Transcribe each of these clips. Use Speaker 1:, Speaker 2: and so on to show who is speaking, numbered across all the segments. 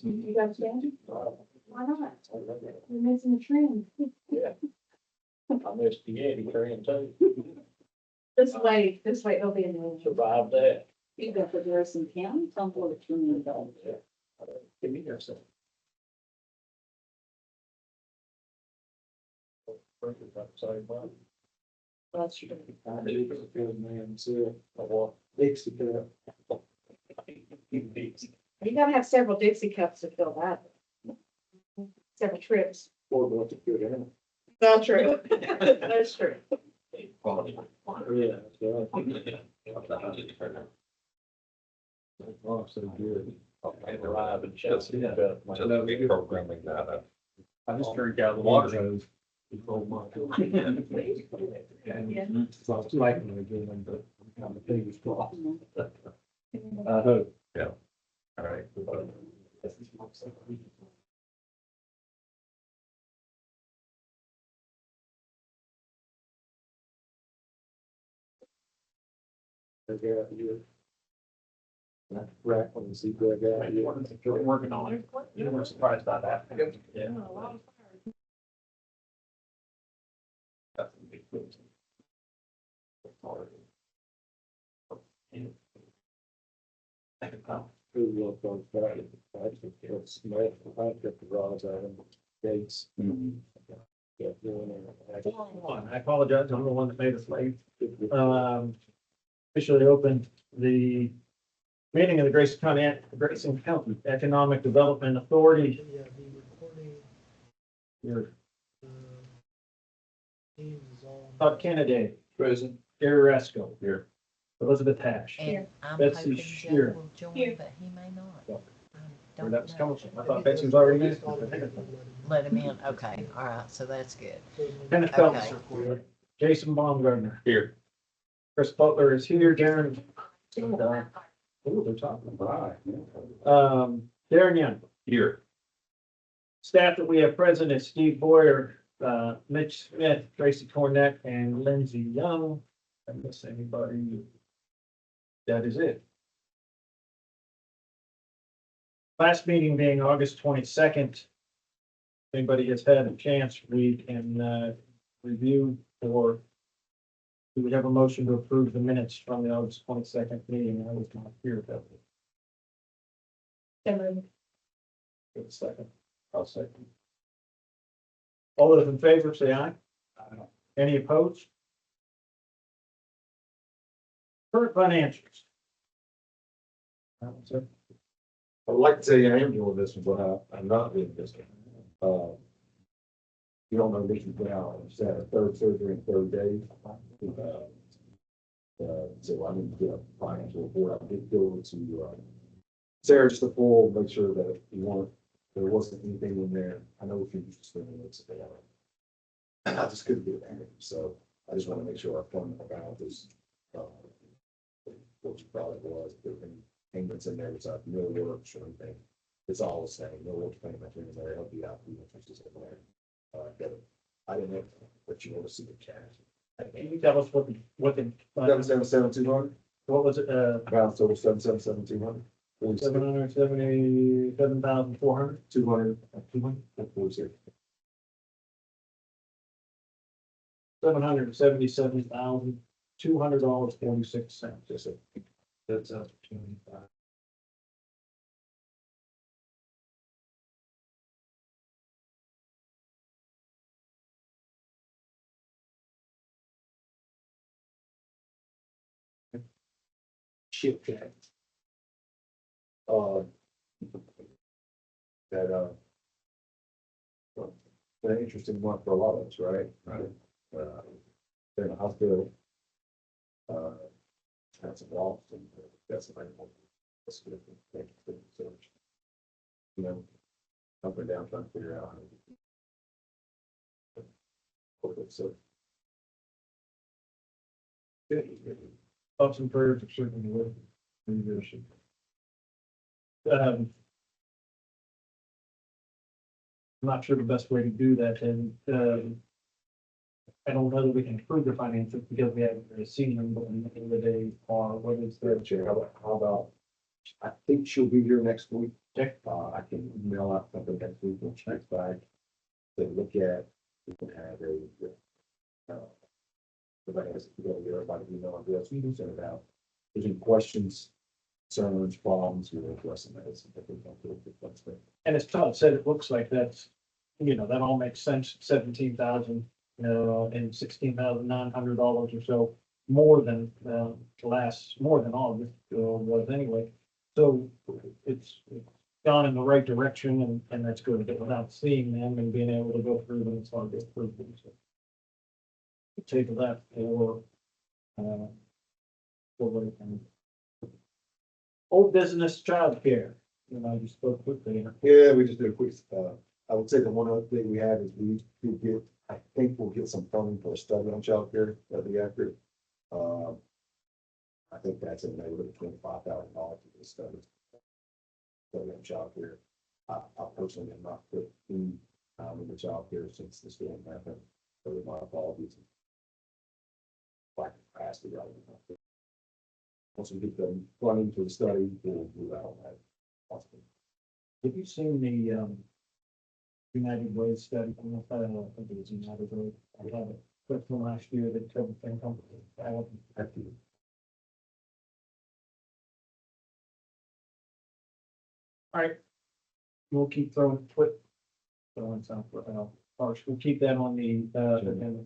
Speaker 1: You got change? Why not? You're missing the trend.
Speaker 2: Yeah. I missed the Eddie train too.
Speaker 1: This way, it'll be in the.
Speaker 2: Survived that.
Speaker 1: You got the Grayson County, some for the community.
Speaker 2: Yeah. Give me your second.
Speaker 1: That's true.
Speaker 3: I do, it's a good man, too. Dixie cup.
Speaker 1: You gotta have several Dixie cups to fill that. Several trips.
Speaker 3: Or what to put in.
Speaker 1: That's true. That's true.
Speaker 3: Yeah. Oh, so good.
Speaker 2: And arrive and shut
Speaker 4: Programming that.
Speaker 3: I just turned out the water hose.
Speaker 1: Yeah.
Speaker 3: So I was liking it again, but I'm a biggest cross. I hope.
Speaker 4: Yeah. All right.
Speaker 3: Rack on the zebra guy.
Speaker 2: You're working on it. You weren't surprised by that. Yeah. That's a big thing.
Speaker 3: Who looked on Friday? I think it's Smith. I got the rods out of Gates. Yeah,
Speaker 2: I apologize, I'm the one that made us late. Officially opened the meeting of the Grayson County Economic Development Authority. Your Todd Kennedy,
Speaker 3: Present.
Speaker 2: Gary Resco,
Speaker 4: Here.
Speaker 2: Elizabeth Hash.
Speaker 5: And I'm
Speaker 2: Betsy
Speaker 5: hoping Joe
Speaker 2: Shear.
Speaker 5: will join,
Speaker 1: Here.
Speaker 5: but he may not.
Speaker 2: Yeah.
Speaker 5: I
Speaker 2: Where
Speaker 5: don't
Speaker 2: that was
Speaker 5: know.
Speaker 2: coming from. I thought Betsy was already in.
Speaker 5: Let him in, okay, all right, so that's good.
Speaker 2: Kenneth Phelps, Jason Baumgartner,
Speaker 4: Here.
Speaker 2: Chris Butler is here, Darren. Oh, they're talking.
Speaker 3: Right.
Speaker 2: Darren Young.
Speaker 4: Here.
Speaker 2: Staff that we have present is Steve Boyer, Mitch Smith, Tracy Cornett, and Lindsay Young. I miss anybody? That is it. Last meeting being August 22nd. If anybody has had a chance, we can review or do we have a motion to approve the minutes from the August 22nd meeting? I was not here at that. Give a second. I'll second. All those in favor, say aye. Any opposed? Current financials.
Speaker 3: I would like to tell you I am doing this one, but I'm not doing this one. You don't know, this is now, it's had a third surgery in 30 days. So I need to get a financial report. I did go to, Sarah just to full, make sure that there wasn't anything in there. I know if you used to spend it, and I just couldn't get it. So I just want to make sure our fund about this, what you probably was, if there were any payments in there, it's like no works or anything. It's all the same, no works payment in there, it'll be out, which is in there. I didn't know, but you want to see the cash.
Speaker 2: Can you tell us what the,
Speaker 3: 777,200,
Speaker 2: what was it,
Speaker 3: balance total 777,200.
Speaker 2: 777,400?
Speaker 3: 200, 200,
Speaker 2: $777,200.46.
Speaker 3: Yes, sir.
Speaker 2: That's up to 25.
Speaker 3: Ship check. An interesting one for a lot of us, right? Right. They're in a hospital. Had some loss and that's the main one. That's good. Thank you for the research. You know, up and down trying to figure out. Okay, so. Good.
Speaker 2: Thoughts and prayers are certainly with leadership. I'm not sure the best way to do that, and I don't know that we can improve the finances because we haven't really seen them, but in the day, or what is the
Speaker 3: Chair, how about, I think she'll be here next week.
Speaker 2: Check.
Speaker 3: I can email out something next week and check back to look at. We can have everybody has to go to everybody email address. We can send it out. If there's any questions, concerns, problems, we're addressing those.
Speaker 2: And as Todd said, it looks like that's, that all makes sense, 17,000, and $16,900 or so, more than, more than August, was anyway. So it's gone in the right direction and that's good, but without seeing them and being able to go through them, it's hard to approve them, so. Table that for what it can. Old business childcare, I just spoke quickly.
Speaker 3: Yeah, we just did a quick, I would say the one other thing we have is we could get, I think we'll get some funding for a study on childcare that'll be accurate. I think that's in the neighborhood of $25,000 for the study. Study on childcare. I personally have not put in the childcare since the storm happened. So my apologies. Like capacity right now. Once we get the funding for the study, we'll do that on that. Possibly.
Speaker 2: Have you seen the United Way study? I don't know if I think it was United Way. I have it, but from last year that covered thing. I haven't.
Speaker 3: Have to.
Speaker 2: All right. We'll keep throwing foot. Throwing some, parks. We'll keep that on the, agenda.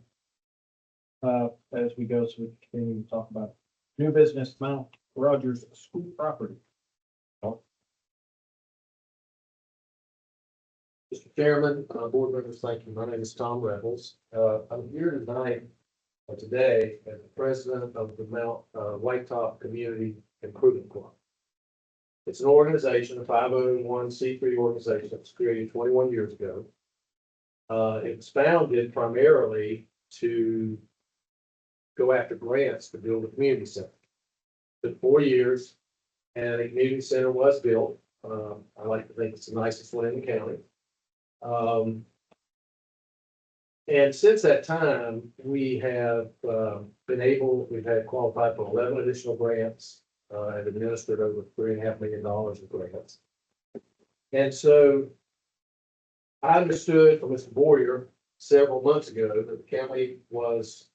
Speaker 2: As we go, so we can continue to talk about new business, Mount Rogers School property.
Speaker 6: Mr. Chairman, board members, thank you. My name is Tom Rebels. I'm here tonight, today, as the president of the Mount White Top Community Improvement Club. It's an organization, a 501c3 organization that was created 21 years ago. It was founded primarily to go after grants to build a community center. Took 4 years, and a community center was built. I like to think it's the nicest one in the county. And since that time, we have we've had qualified for 11 additional grants and administered over $3.5 million of grants. And so I understood from Mr. Boyer several months ago that the county was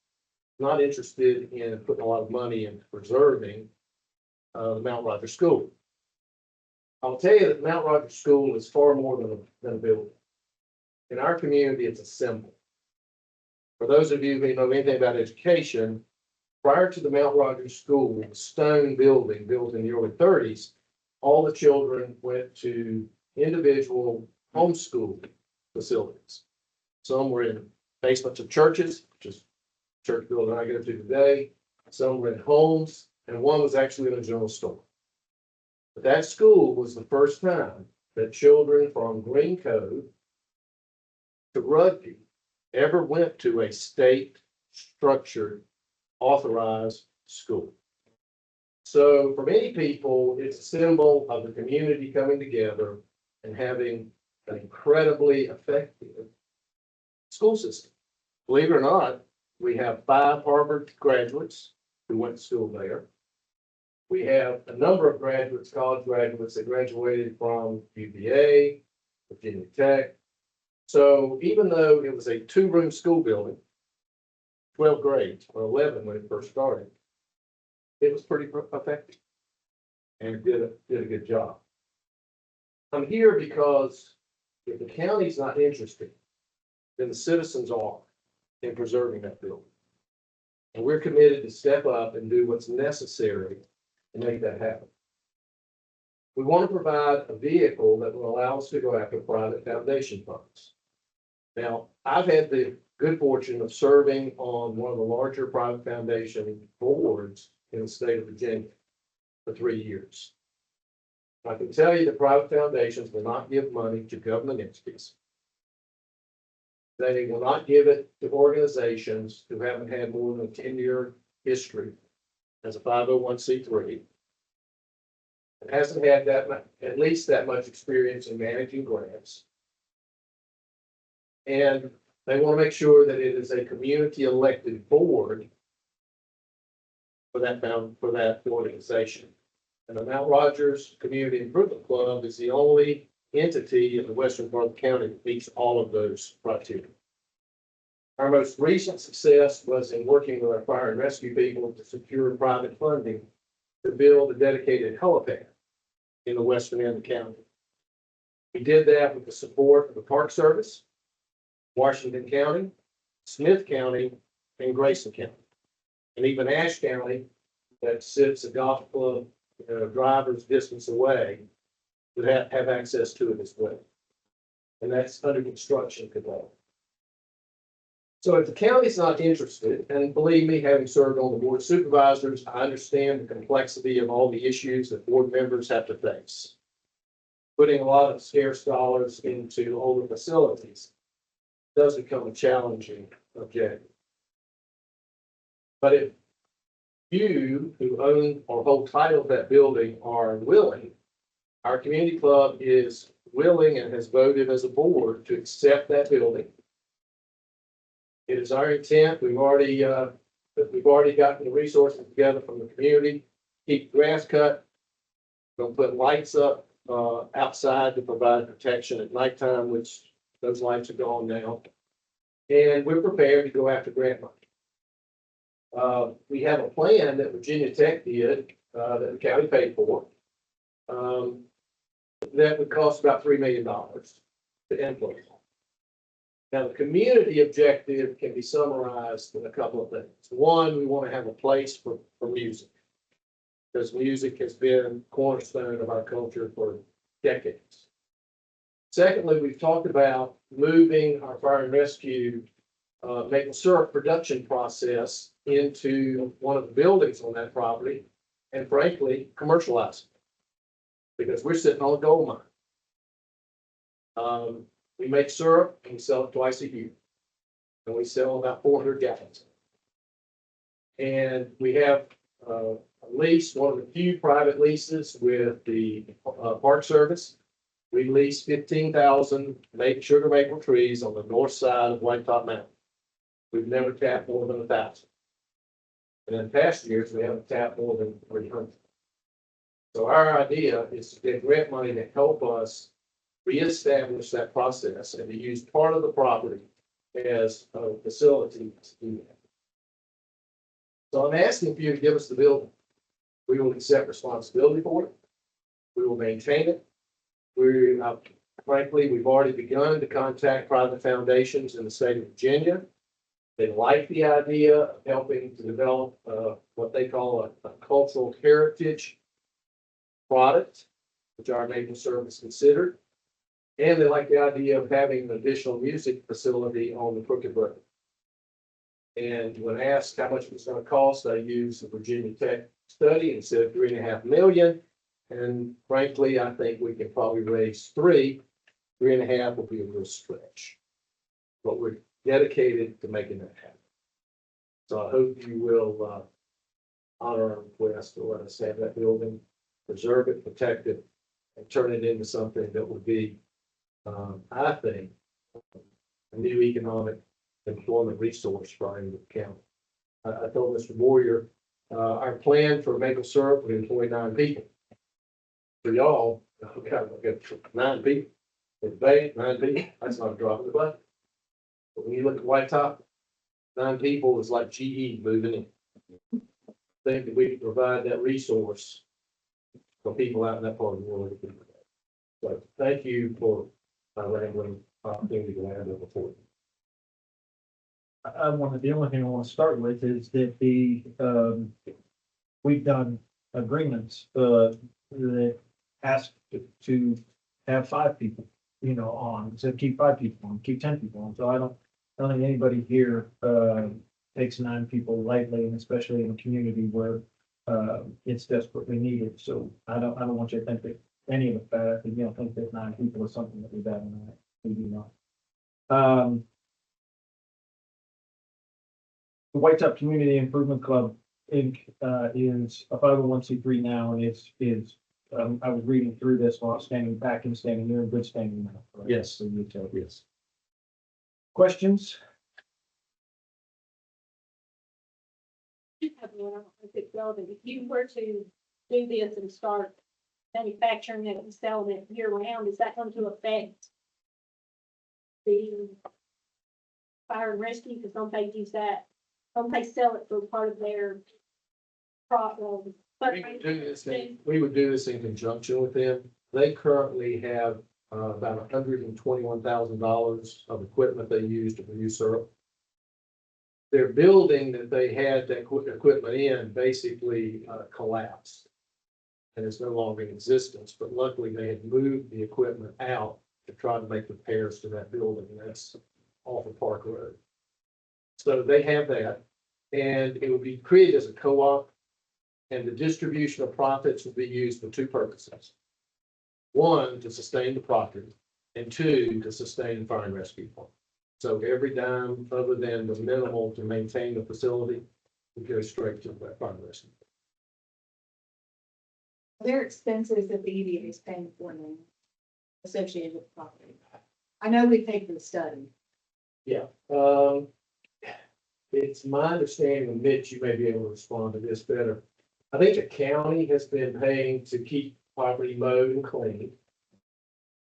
Speaker 6: not interested in putting a lot of money into preserving the Mount Rogers School. I'll tell you that Mount Rogers School is far more than a building. In our community, it's a symbol. For those of you who know anything about education, prior to the Mount Rogers School, a stone building built in the early 30s, all the children went to individual homeschool facilities. Some were in basements of churches, which is church building I go to today. Some were in homes, and one was actually in a general store. But that school was the first time that children from Green Cove to Rugby ever went to a state structured, authorized school. So for many people, it's a symbol of the community coming together and having an incredibly effective school system. Believe it or not, we have 5 Harvard graduates who went to school there. We have a number of graduates, college graduates that graduated from EDA, Virginia Tech. So even though it was a 2-room school building, 12 grades or 11 when it first started, it was pretty effective and it did a good job. I'm here because if the county's not interested, then the citizens are in preserving that building. And we're committed to step up and do what's necessary to make that happen. We want to provide a vehicle that will allow us to go after private foundation funds. Now, I've had the good fortune of serving on one of the larger private foundation boards in the state of Virginia for 3 years. I can tell you that private foundations will not give money to government entities. They will not give it to organizations who haven't had more than a 10-year history as a 501c3. It hasn't had at least that much experience in managing grants. And they want to make sure that it is a community elected board for that organization. And the Mount Rogers Community Improvement Club is the only entity in the western part of the county that meets all of those criteria. Our most recent success was in working with our fire and rescue people to secure private funding to build a dedicated helipad in the western end of the county. We did that with the support of the Park Service, Washington County, Smith County, and Grayson County. And even Ashe County, that sits a golf club driver's distance away, would have access to it as well. And that's under construction today. So if the county's not interested, and believe me, having served on the board of supervisors, I understand the complexity of all the issues that board members have to face. Putting a lot of scarce dollars into older facilities does become a challenging objective. But if you who own or hold title to that building are willing, our community club is willing and has voted as a board to accept that building. It is our intent, we've already gotten the resources together from the community, keep grass cut. We'll put lights up outside to provide protection at nighttime, which those lights are gone now. And we're prepared to go after grant money. We have a plan that Virginia Tech did, that the county paid for. That would cost about $3 million to implement. Now, the community objective can be summarized in a couple of things. One, we want to have a place for music, because music has been cornerstone of our culture for decades. Secondly, we've talked about moving our fire and rescue maple syrup production process into one of the buildings on that property, and frankly, commercialize it, because we're sitting on a gold mine. We make syrup and we sell it twice a year, and we sell about 400 gallons. And we have a lease, one of the few private leases with the Park Service. We lease 15,000 sugar maple trees on the north side of White Top Mountain. We've never tapped more than 1,000. And in past years, we haven't tapped more than 300. So our idea is to get grant money to help us reestablish that process and to use part of the property as a facility to do that. So I'm asking for you to give us the building. We will accept responsibility for it. We will maintain it. Frankly, we've already begun to contact private foundations in the state of Virginia. They like the idea of helping to develop what they call a cultural heritage product, which our maple syrup is considered. And they like the idea of having an additional music facility on the Crooked Road. And when asked how much it was going to cost, I used the Virginia Tech study and said $3.5 million. And frankly, I think we can probably raise $3.5 will be a real stretch. But we're dedicated to making that happen. So I hope you will honor our request to let us have that building, preserve it, protect it, and turn it into something that would be, I think, a new economic employment resource for our county. I told Mr. Boyer, our plan for maple syrup would employ 9 people. For y'all, okay, I've got 9 people. For the bay, 9 people, that's not a drop in the bucket. But when you look at White Top, 9 people is like GE moving in. I think that we can provide that resource for people out in that part of the world. So thank you for my rambling opportunity to have that before.
Speaker 2: The only thing I want to start with is that we've done agreements, that ask to have 5 people, on, so keep 5 people on, keep 10 people on. So I don't think anybody here, takes 9 people lightly, and especially in a community where, it's desperately needed. So I don't want you to think that any of us bad. I think that 9 people is something that we bad on that. We do not. The White Top Community Improvement Club, Inc. Is a 501c3 now, and I was reading through this while standing back and standing here in good standing now. Correct?
Speaker 6: Yes.
Speaker 2: So you tell.
Speaker 6: Yes.
Speaker 2: Questions?
Speaker 1: I have one on the building. If you were to
Speaker 7: do this and start manufacturing it and selling it year round, is that going to affect the fire and rescue? Because don't they use that, don't they sell it for part of their problem? But
Speaker 6: We would do this in conjunction with them. They currently have about $121,000 of equipment they use to produce syrup. Their building that they had that equipment in basically collapsed. And it's no longer in existence, but luckily they had moved the equipment out to try to make repairs to that building, and that's off of Park Road. So they have that, and it would be created as a co-op, and the distribution of profits would be used for two purposes. One, to sustain the property, and two, to sustain the fire and rescue fund. So every dime other than the minimal to maintain the facility would go straight to the fire and rescue.
Speaker 1: Their expenses that the EDA is paying for now associated with the property. I know we paid for the study.
Speaker 6: Yeah, it's my understanding, and Mitch, you may be able to respond to this better. I think the county has been paying to keep property mowed and clean.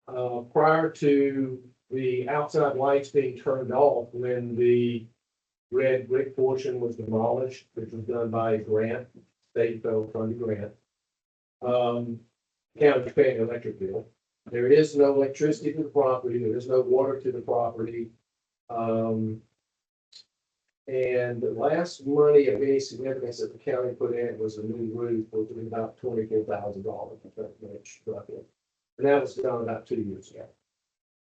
Speaker 6: Prior to the outside lights being turned off when the red brick portion was demolished, which was done by a grant, state federal funded grant. County's paying an electric bill. There is no electricity to the property, there is no water to the property. And the last money of any significance that the county put in was a new roof, which was about $24,000. And that was done about 2 years ago.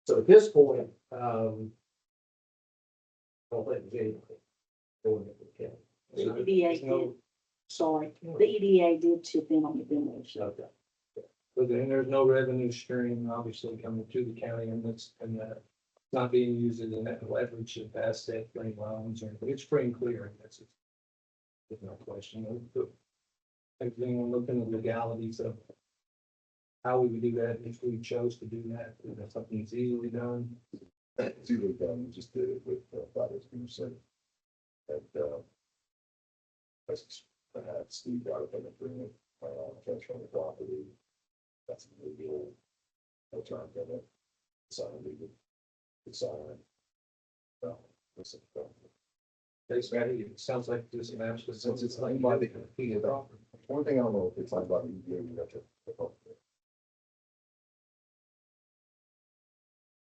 Speaker 6: So at this point, I don't think there's anything going into the county.
Speaker 8: The EDA did, sorry, the EDA did chip in on the demolition.
Speaker 6: Okay.
Speaker 9: But then there's no revenue stream obviously coming to the county and not being used as a leverage to pass that free loans or anything. It's free and clear. And that's it. There's no question. Everything we're looking at legalities of how we would do that if we chose to do that. If that's something that's easily done.
Speaker 3: It's either done, we just did it with, Fridays, we said. And, that's, Steve got it from the agreement, transferring the property. That's a legal, no term in it. Sign legal. Sign. Well, listen,
Speaker 9: Case Matty, it sounds like this match was
Speaker 3: since it's like by the, one thing I don't know if it's like by the EDA, we have to.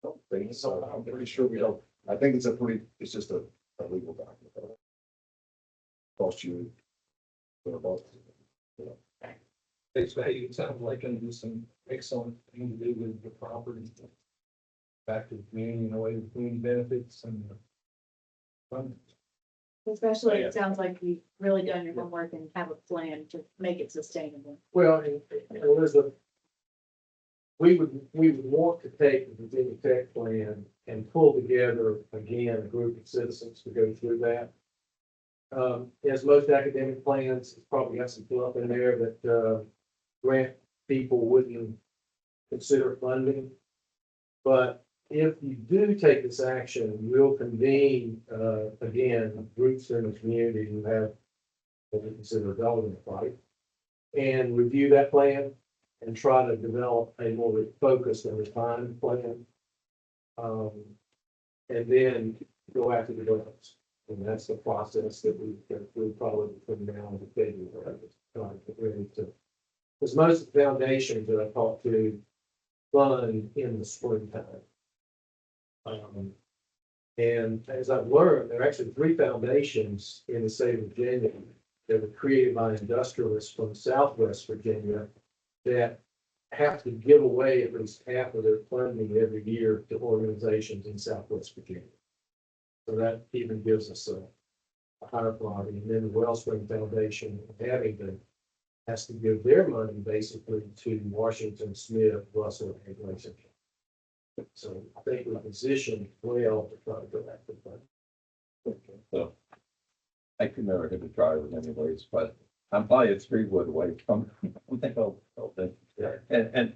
Speaker 3: Don't think so. I'm pretty sure we don't. I think it's it's just a legal document. Cost you. For about, you know.
Speaker 9: face value, it sounds like it'll do some excellent thing to do with the property. Back to the community in a way the community benefits and. Fun.
Speaker 1: Especially, it sounds like you've really done your homework and have a plan to make it sustainable.
Speaker 6: Well, and Elizabeth, we would want to take the Virginia Tech plan and pull together, again, a group of citizens to go through that. As most academic plans, it's probably got some fluff in there that, grant people wouldn't consider funding. But if you do take this action, we'll convene, again, groups in the community who have what we consider a development right, and review that plan and try to develop a more focused and refined plan. And then go after the grants. And that's the process that we probably from now on to February, trying to get ready to. Because most of the foundations that I talked to fund in the springtime. And as I've learned, there are actually 3 foundations in the state of Virginia that were created by industrialists from Southwest Virginia that have to give away at least half of their funding every year to organizations in Southwest Virginia. So that even gives us a higher priority. And then the Wellspring Foundation in Abingdon has to give their money basically to Washington, Smith, Russell, and Grayson. So I think we're positioned well to try to go back to that.
Speaker 4: So I could never get to drive it anyways, but I'm probably a 3 wood away from, I think I'll think.
Speaker 6: Yeah.
Speaker 4: And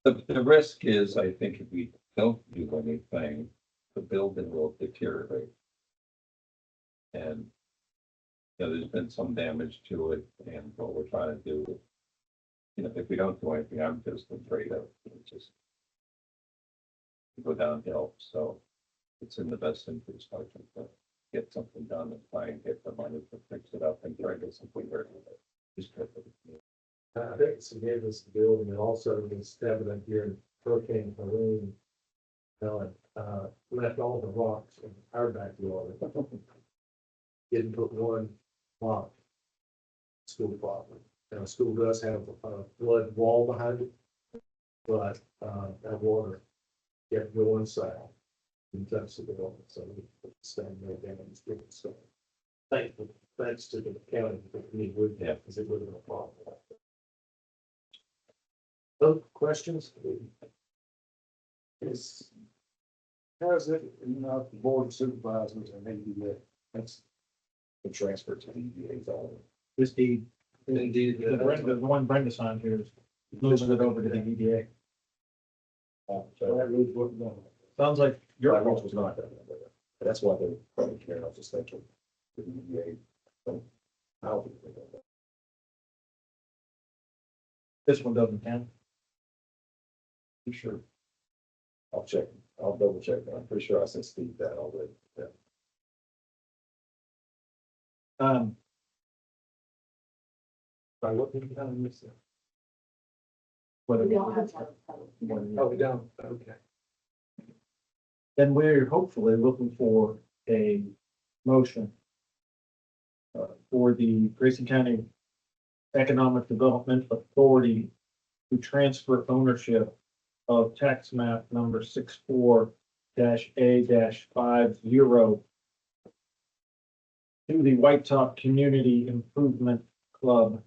Speaker 4: the risk is, I think if we don't do anything, the building will deteriorate. And, there's been some damage to it, and what we're trying to do You know, if we don't do anything, I'm just afraid of it just go downhill, so it's in the best interest, I think, to get something done and try and get the money to fix it up and try to get something very. Just
Speaker 6: I think it's again, this building, and also it's evident here in Hurricane Helene. Left all the rocks in our backyard. Didn't put one rock. School property. Now, school does have a flood wall behind it. But, that water kept going south. And touched the building, so we stand there down and street, so. Thankful, thanks to the county, we would have, because it would have been a problem. Other questions?
Speaker 3: It's, how's it, you know, the board of supervisors and maybe that's the transfer to the EDA zone.
Speaker 2: This deed,
Speaker 9: Indeed,
Speaker 2: the Brenda, the one Brenda signed here is moving it over to the EDA.
Speaker 3: So that was what,
Speaker 2: Sounds like your
Speaker 3: that
Speaker 2: fault.
Speaker 3: was not done, but that's why they probably care, I was just thinking, the EDA. How?
Speaker 2: This one doesn't count.
Speaker 3: You sure? I'll check, I'll double check, but I'm pretty sure I sent Steve that already. Yeah.
Speaker 6: By what did you kind of miss there?
Speaker 2: Whether
Speaker 8: We don't have to.
Speaker 6: Oh, we don't, okay.
Speaker 2: then we're hopefully looking for a motion for the Grayson County Economic Development Authority to transfer ownership of tax map number 64-A-50 to the White Top Community Improvement Club.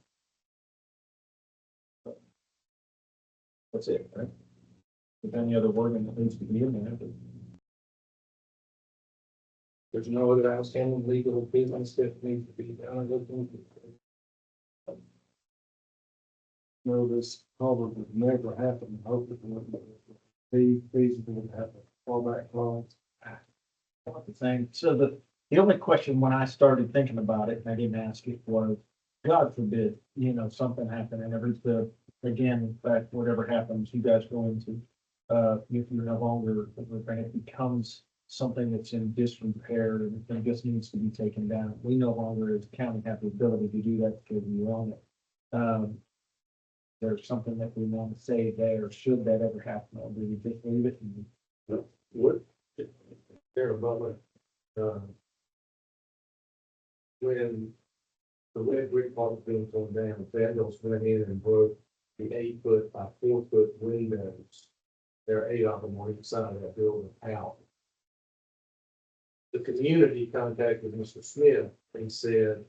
Speaker 2: That's it, right? If any other wording that needs to be in there, but
Speaker 6: There's no other outstanding legal business that needs to be done.
Speaker 3: No, this probably would never happen, hope it wouldn't be feasible to have a fallback clause.
Speaker 2: the thing. So the only question when I started thinking about it, and I didn't ask it, was, God forbid, you know, something happened and again, back, whatever happens, you guys go into, if you're no longer, and it becomes something that's in disrepair and just needs to be taken down. We no longer as a county have the ability to do that because we own it. There's something that we want to say there, should that ever happen, or do we just leave it?
Speaker 6: What? There above it. When the red brick wall being torn down, vandals went in and broke the 8-foot by 4-foot windows. There are 8 of them on each side of that building out. The community contacted Mr. Smith and said,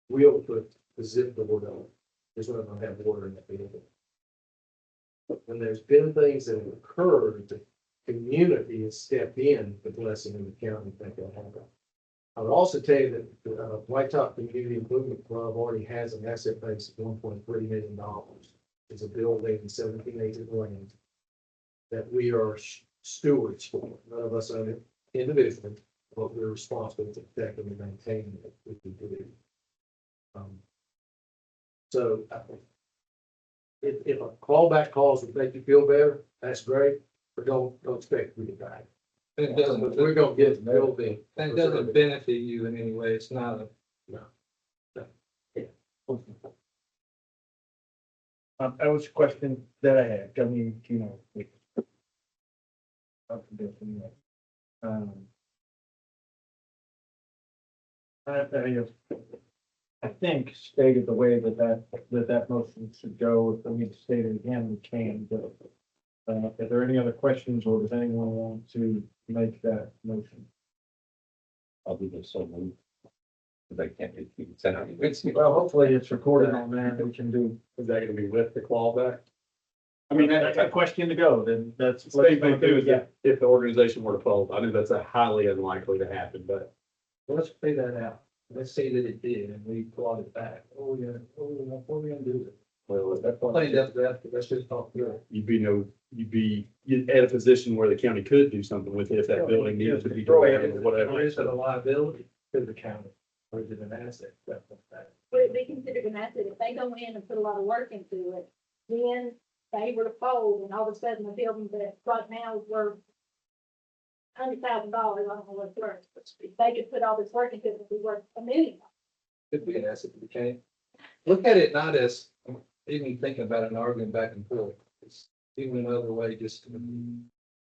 Speaker 6: we'll put the zip board on it. There's not gonna have water in that building. When there's been things that have occurred, the community has stepped in, the blessing of the county, to make that happen. I would also tell you that the White Top Community Improvement Club already has an asset base of $1.3 million. It's a building in 17 acres of land that we are stewards for. None of us own it individually, but we're responsible to protect and maintain it if we do. So if a callback calls would make you feel better, that's great, but don't expect me to die.
Speaker 9: It doesn't,
Speaker 6: We're gonna get the building.
Speaker 9: it doesn't benefit you in any way. It's not a,
Speaker 2: That was a question that I had, I mean, you know. God forbid, anyway. I think stated the way that motion should go, if we need to state it again, we can, but are there any other questions, or does anyone want to make that motion?
Speaker 4: I'll do this so moved. Because I can't make you send out.
Speaker 2: Well, hopefully it's recorded on there, and we can do.
Speaker 3: Is that gonna be with the clawback?
Speaker 2: I mean, that's a question to go, then that's.
Speaker 3: State thing too, is
Speaker 2: Yeah.
Speaker 3: if the organization were to fold, I know that's a highly unlikely to happen, but.
Speaker 9: let's pay that out. Let's say that it did and we clawed it back. What are we gonna do?
Speaker 3: Well, at that point,
Speaker 9: Play that, let's just talk through it.
Speaker 3: you'd be at a position where the county could do something with it if that building needed to be torn down or whatever.
Speaker 9: Or is it a liability to the county? Or is it an asset?
Speaker 7: would it be considered an asset if they go in and put a lot of work into it? Then they were to fold and all of a sudden the building that right now is worth $100,000, I don't know what it's worth. But if they could put all this work into it, it'd be worth $1 million.
Speaker 9: Could be an asset to the county. Look at it not as, even thinking about an argument back and forth. It's even another way just to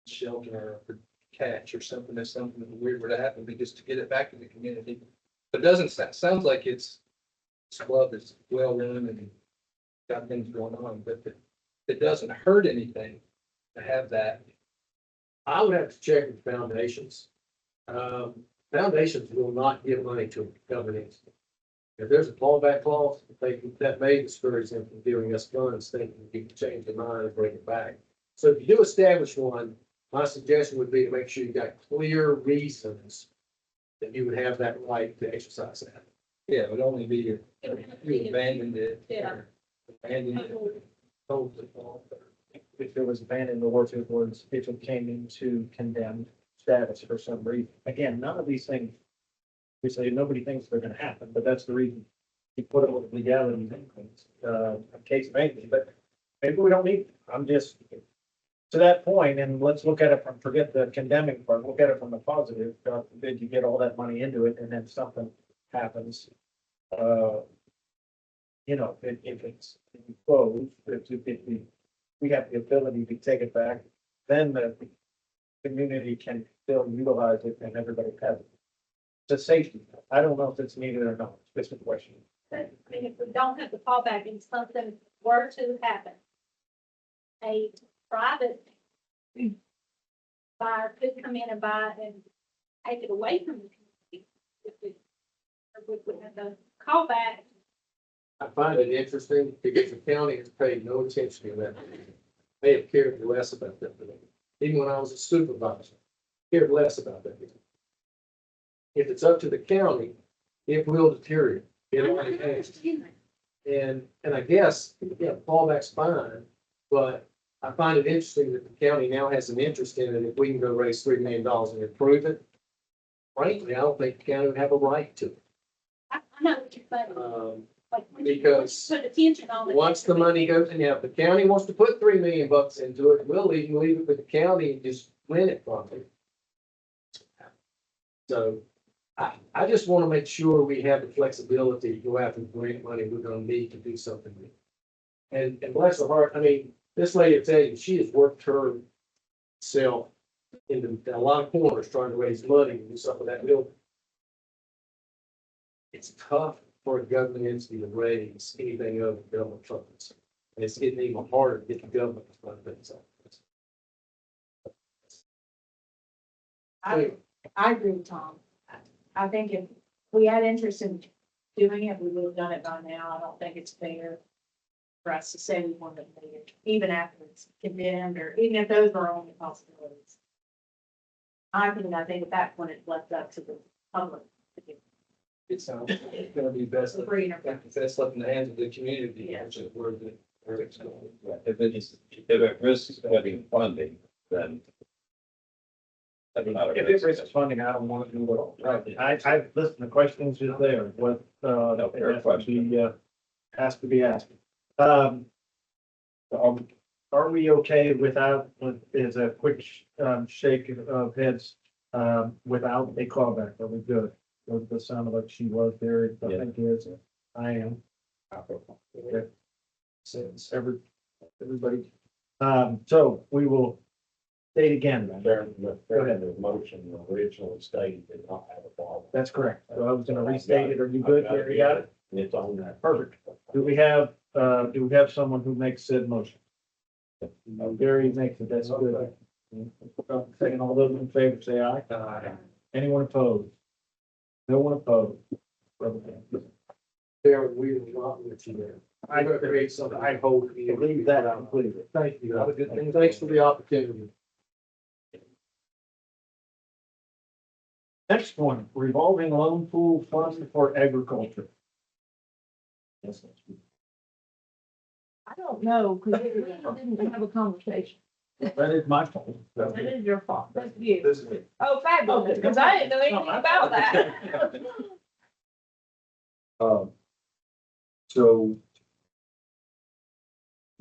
Speaker 9: shelter or catch or something, if something weird were to happen, but just to get it back to the community. But it doesn't, sounds like it's club that's well run and got things going on, but it doesn't hurt anything to have that.
Speaker 6: I would have to check with foundations. Foundations will not give money to governments. If there's a fallback clause, that may discourage them from giving us funds, thinking you can change their mind and bring it back. So if you do establish one, my suggestion would be to make sure you got clear reasons that you would have that right to exercise that.
Speaker 9: Yeah, it would only be if
Speaker 7: It would have to
Speaker 9: you
Speaker 7: be-
Speaker 9: abandoned it.
Speaker 7: Yeah.
Speaker 9: or Abandoned it. Totally.
Speaker 2: If it was abandoned or if it came into condemned status for some reason. Again, none of these things, we say nobody thinks they're gonna happen, but that's the reason you put it with legality in things, in case of anything, but maybe we don't need, it. I'm just, to that point, and let's look at it from, forget the condemning part, look at it from the positive. God forbid you get all that money into it and then something happens. You know, if it's closed, if we have the ability to take it back, then the community can still utilize it and everybody has it. It's a safety. I don't know if it's needed or not. It's just a question.
Speaker 7: I mean, if we don't have the fallback and something were to happen, a private buyer could come in and buy it and take it away from the community. If we have the callback.
Speaker 6: I find it interesting because the county has paid no attention to that. They have cared less about that. Even when I was a supervisor, cared less about that. If it's up to the county, it will deteriorate. It already has. And I guess, yeah, fallback's fine, but I find it interesting that the county now has an interest in it. If we can go raise $3 million and improve it, frankly, I don't think the county would have a right to.
Speaker 7: I know what you're saying. Like, when you
Speaker 6: because
Speaker 7: put attention on it.
Speaker 6: Once the money goes in, if the county wants to put $3 million into it, we'll even leave it with the county and just rent it from it. So I just want to make sure we have the flexibility to go after the grant money we're gonna need to do something with. And bless her heart, I mean, this lady, I tell you, she has worked herself into a lot of corners trying to raise money to do something with that building. It's tough for a government entity to raise anything other than government funds. And it's getting even harder to get the government to fund things like this.
Speaker 1: I agree with Tom. I think if we had interest in doing it, we would have done it by now. I don't think it's fair for us to say we want to do it, even after it's condemned, or even if those are only possibilities. I think at that point it's left up to the public to do.
Speaker 9: It sounds like it's gonna be best, best left in the hands of the community,
Speaker 1: Yeah.
Speaker 9: which is where it's going.
Speaker 4: If it risks getting funding, then. That's not a
Speaker 2: If it
Speaker 4: risk.
Speaker 2: risks funding, I don't want to do it all. I listen, the question's just there, what,
Speaker 4: No, fair
Speaker 2: it has to be, has to be asked. Are we okay without, is a quick, shake of heads, without a callback? Are we good? It sounded like she was there, I
Speaker 4: Yeah.
Speaker 2: think is, I am. Okay. Since everybody, so we will state again, then.
Speaker 3: The motion originally stated did not have a problem.
Speaker 2: That's correct. So I was gonna restate it. Are you good? Gary, got it?
Speaker 3: It's on that.
Speaker 2: Perfect. Do we have someone who makes said motion? Gary makes it, that's good. Second, all those in favor, say aye. Anyone opposed? No one opposed.
Speaker 6: There, we will not let you there. I gotta create something. I hope.
Speaker 2: Leave that completely.
Speaker 6: Thank you. Have a good thing. Thanks for the opportunity.
Speaker 2: Next one, revolving loan pool fund for agriculture. Yes.
Speaker 1: I don't know, because we didn't have a conversation.
Speaker 2: That is my fault.
Speaker 1: That is your fault. That's you.
Speaker 3: This is it.
Speaker 1: Oh, fabulous, because I didn't know anything about that.
Speaker 3: So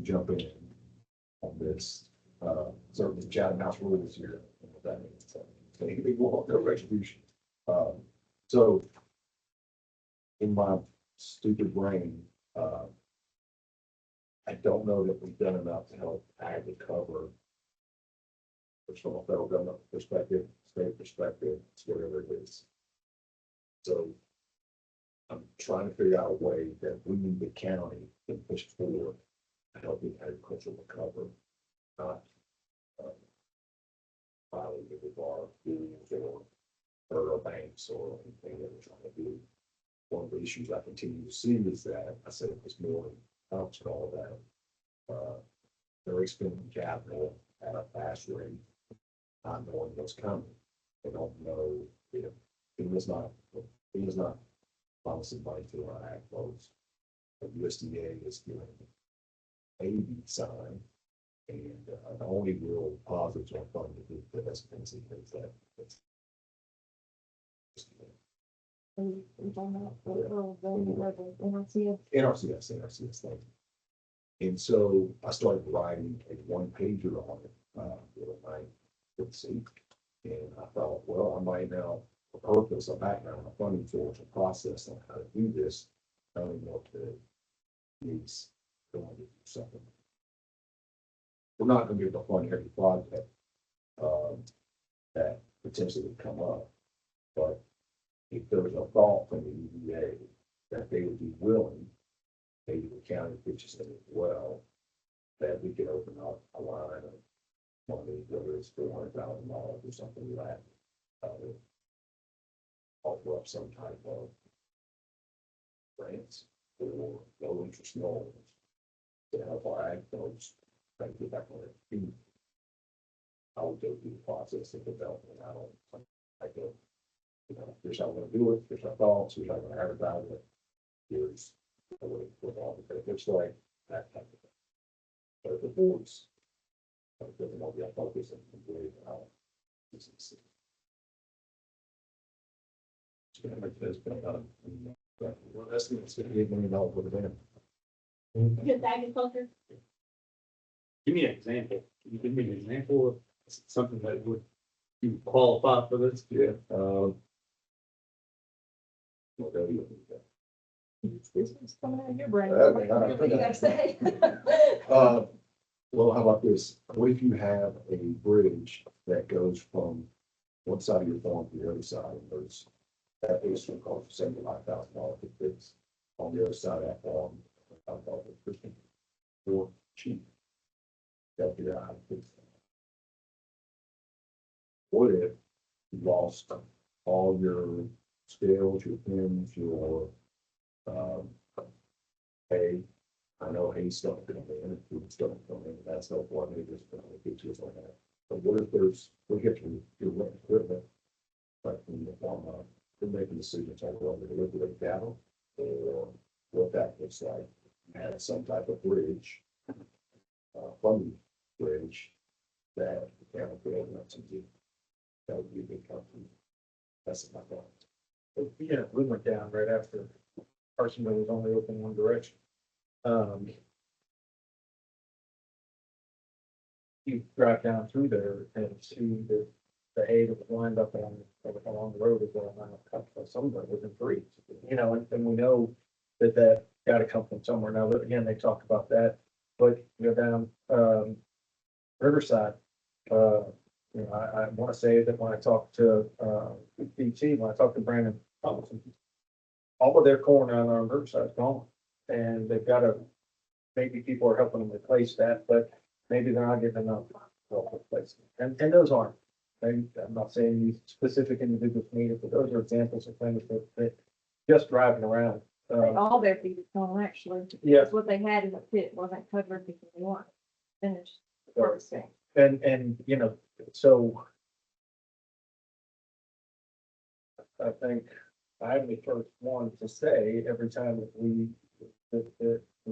Speaker 3: jump in on this, certainly Chatham House rules here, and what that means. So, anything will no retribution. So in my stupid brain, I don't know that we've done enough to help ag recover. Which from a federal government perspective, state perspective, whatever it is. So I'm trying to figure out a way that we, the county, can push forward to helping agriculture recover, not filing with our unions or our banks or anything that we're trying to do. One of the issues I continue to see is that, I said it this morning, helps with all that. They're expending capital at a fast rate, not knowing what's coming. They don't know if it is not promising money to our ag folks. The USDA is giving a sign, and the only real positives on funding the hesitancy is that it's NRCS thing. And so I started writing a one pager on it, the other night, let's see. And I thought, well, I might now, a purpose, a background, a funding source, a process on how to do this. I don't know if the needs going to do something. We're not going to be able to fund every project that potentially would come up, but if there was a thought from the EDA that they would be willing, maybe the county pitches in as well, that we could open up a line of money, whether it's $400,000 or something like that, offer up some type of grants or low interest loans to help our ag folks try to get back on their feet. I would go through the process of developing. I don't like it. Here's how we're going to do it. Here's our thoughts. Here's how we're going to advertise it. Here's with all the benefits like that type of thing. But if the boards doesn't want to be a focus and believe how this is. It's going to make this been done. Well, that's going to be $8 million for the band.
Speaker 7: Just agriculture,
Speaker 6: Give me an example. Can you give me an example of something that would you qualify for this?
Speaker 3: Yeah. Well, there you go.
Speaker 8: This one's coming out of your brain.
Speaker 3: Okay, all right.
Speaker 8: What do you gotta say?
Speaker 3: Well, how about this? What if you have a bridge that goes from one side of your farm to the other side, and there's that is going to cost $75,000 to fix. On the other side of that farm, for cheap. That'd be how to fix it. What if you lost all your scales, your pins, your hay? I know hay's stuff coming in, food stuff coming in, that's no one, they just put on the pictures like that. But what if we get to your rent equipment, like when the farm, they're making decisions on whether to liquidate cattle or what that looks like. Add some type of bridge, funding bridge that the county could open up to do. That would be a big company. That's my thought.
Speaker 2: Yeah, we went down right after Parsonville was only open one direction. You drive down through there and see the hay that was lined up along the road is going on. Some of it was in free, and we know that got to come from somewhere. Now, again, they talk about that, but down Riverside, I want to say that when I talked to BT, when I talked to Brandon Thompson, all of their corn on our Riverside is gone, and they've got to. Maybe people are helping them replace that, but maybe they're not getting enough help replacing. And those aren't. I'm not saying these specific individuals need it, but those are examples of things that just driving around.
Speaker 1: All their feet is gone, actually.
Speaker 2: Yeah.
Speaker 1: That's what they had in the pit, wasn't covered because they weren't finished. Harvesting.
Speaker 2: And so I think I'm the first one to say every time that we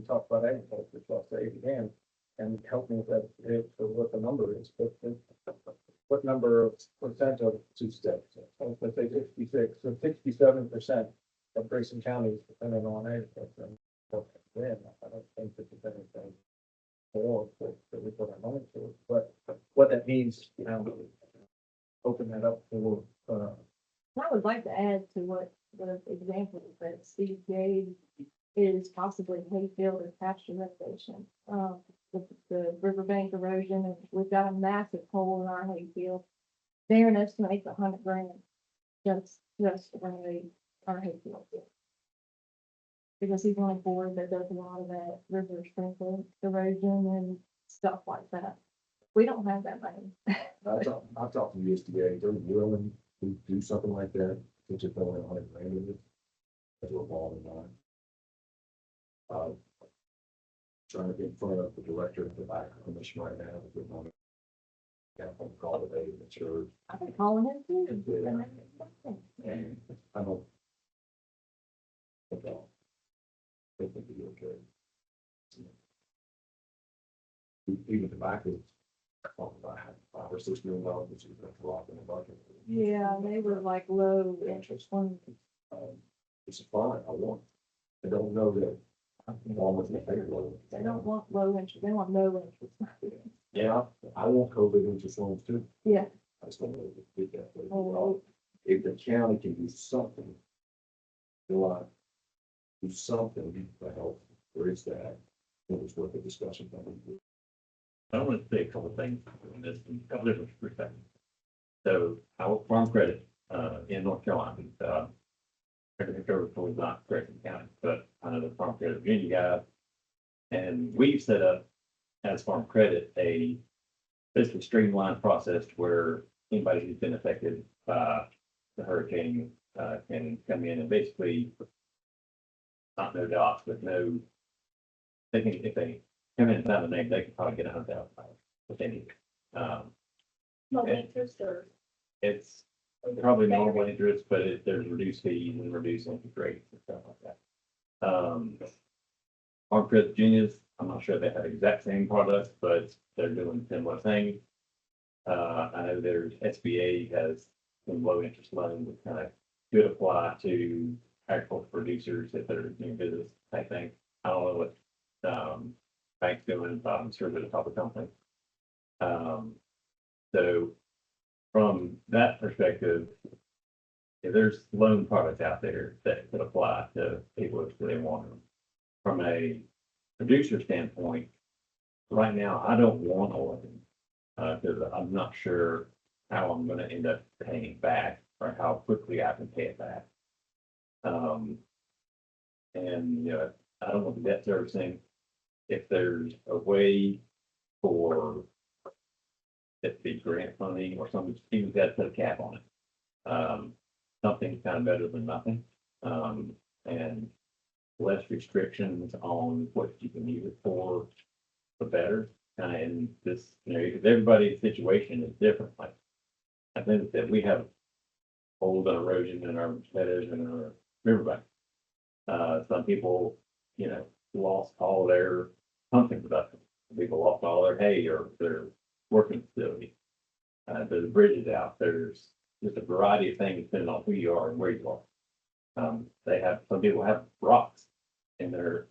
Speaker 2: talk about agriculture, so I'll say it again and help me with that, for what the number is, but what number of percent of 2 steps? I was gonna say 66, so 67% of Grayson County is dependent on agriculture. Then, I don't think that there's anything for that we put our money to, but what that means, you know, open that up for,
Speaker 1: I would like to add to what the example that Steve gave is possibly hayfield or pasture restoration. The riverbank erosion, and we've got a massive hole in our hayfield. Darren estimates $100,000 just to renovate our hayfield. Because he's on a board that does a lot of that river sprinkler erosion and stuff like that. We don't have that money.
Speaker 3: I've talked to USDA, they're willing to do something like that, which is only $100,000 in it. That's a revolving line. Trying to get in front of the director of the back commission right now, if we want to. Got a phone call today, make sure,
Speaker 1: I've been calling him too.
Speaker 3: and I don't. Okay. I think it'll be okay. Even the back is, about $5 or $6 million, which is a lot in the budget.
Speaker 1: Yeah, they were like low interest ones.
Speaker 3: It's fine, I want, I don't know that. Almost in favor of it.
Speaker 1: They don't want low interest, they want no interest.
Speaker 3: Yeah, I want COVID interest loans too.
Speaker 1: Yeah.
Speaker 3: I just don't know if we did that.
Speaker 1: Oh.
Speaker 3: If the county can do something, do something to help, where is that? It was worth a discussion.
Speaker 4: I want to say a couple of things on this from a couple different perspectives. So our farm credit, in North Carolina, agriculture was not Grayson County, but I know the farm credit Virginia guy. And we've set up as farm credit a basically streamlined process where anybody who's been affected by the hurricane can come in and basically not no docs, but no, they can, if they come in and sign the name, they can probably get $100,000 if they need.
Speaker 7: No
Speaker 4: Okay.
Speaker 7: interest or?
Speaker 4: It's probably normal interest, but there's reduced fees and reduced interest rates and stuff like that. Farm Credit Virginia's, I'm not sure they have exact same products, but they're doing similar things. I know there's SBA has some low interest loans that kind of could apply to agricultural producers if they're doing business type thing. I don't know what bank's doing, but I'm sure they're a public company. So from that perspective, if there's loan products out there that could apply to people if they want them. From a producer standpoint, right now, I don't want a loan because I'm not sure how I'm going to end up paying it back or how quickly I can pay it back. And, you know, I don't want the debt servicing. If there's a way for it to be grant funding or something, even got to put a cap on it. Something's kind of better than nothing. And less restrictions on what you can use it for, the better. And this, you know, because everybody's situation is different. Like, I think that we have old erosion in our meadows and our riverbank. Some people, you know, lost all their pumpkin production. People lost all their hay or their working facility. There's bridges out. There's just a variety of things depending on who you are and where you are. Some people have rocks in their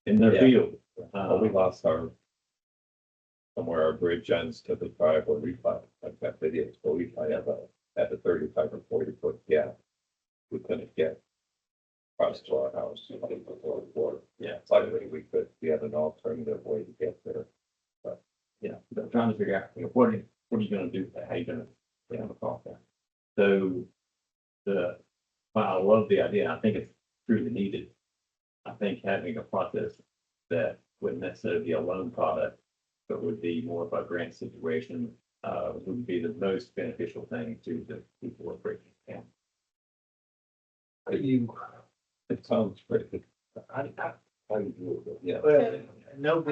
Speaker 4: in their Yeah. field. We lost somewhere our bridge ends to the drive where we fight, like that video, so we fight at the 35 or 40 foot gap. We couldn't get across to our house. Yeah, finally we could, we had an alternative way to get there. But, you know, they're trying to figure out, you know, what are you gonna do? How you gonna get on the call there? So I love the idea. I think it's truly needed. I think having a process that wouldn't necessarily be a loan product, but would be more of a grant situation, would be the most beneficial thing to the people of Grayson County. It sounds pretty good.
Speaker 3: I do it,
Speaker 4: Yeah.
Speaker 2: well, no,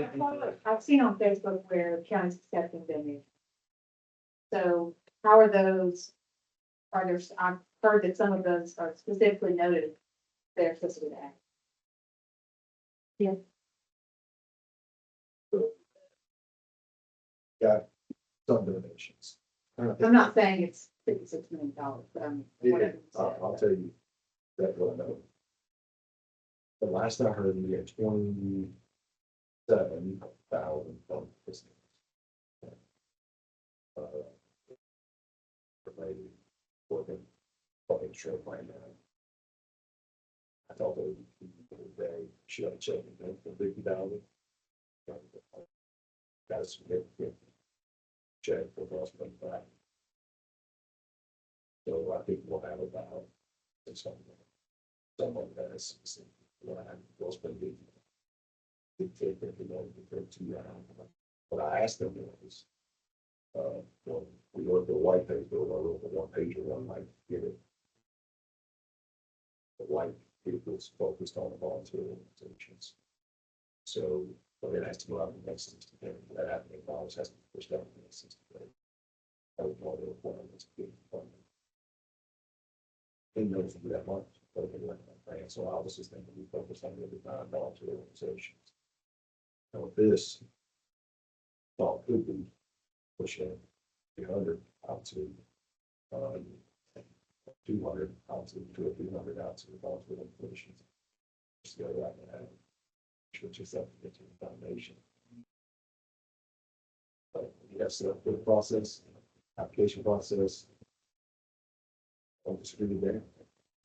Speaker 1: I've seen on Facebook where counties accepting donations. So how are those, I've heard that some of those are specifically noted they're supposed to be act. Yeah.
Speaker 3: got some donations.
Speaker 1: I'm not saying it's $56 million, but I'm.
Speaker 3: Yeah, I'll tell you that what I know. the last I heard, we had 27,000 from this. Maybe working, fucking sure right now. I thought they should have checked it for 50,000. Got a significant check for us from back. So I think we'll have about someone that is what I was going to be. Take it, you know, for 2 rounds. What I asked them was, well, we wrote the white paper, or the one pager, one might get it. The white paper was focused on the volunteer organizations. So, but it has to go out in the next 60 days. That happening, dollars has to be pushed out in the next 60 days. That was one of the requirements of getting funding. They know to do that much, but they went that grant. So I was just thinking we focus on the non-volunteer organizations. And with this, thought could be pushing 300 out to 200 out to 300 out to the volunteer organizations. Just go right now, which is up to get to the foundation. But yes, the process, application process. Don't disagree there.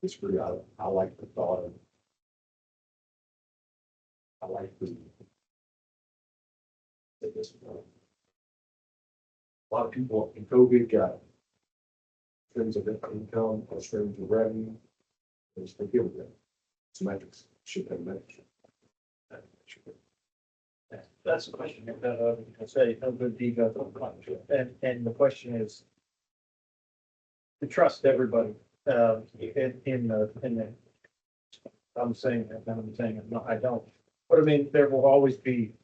Speaker 3: Disagree. I like the thought of. I like the. This, a lot of people in COVID got streams of income or streams of revenue. There's they give them. It's metrics. Should have metrics.
Speaker 2: That's the question. I say, no good deed goes unpunished. And the question is to trust everybody, in the, I'm saying that, I'm saying, it. No, I don't. But I mean, there will always be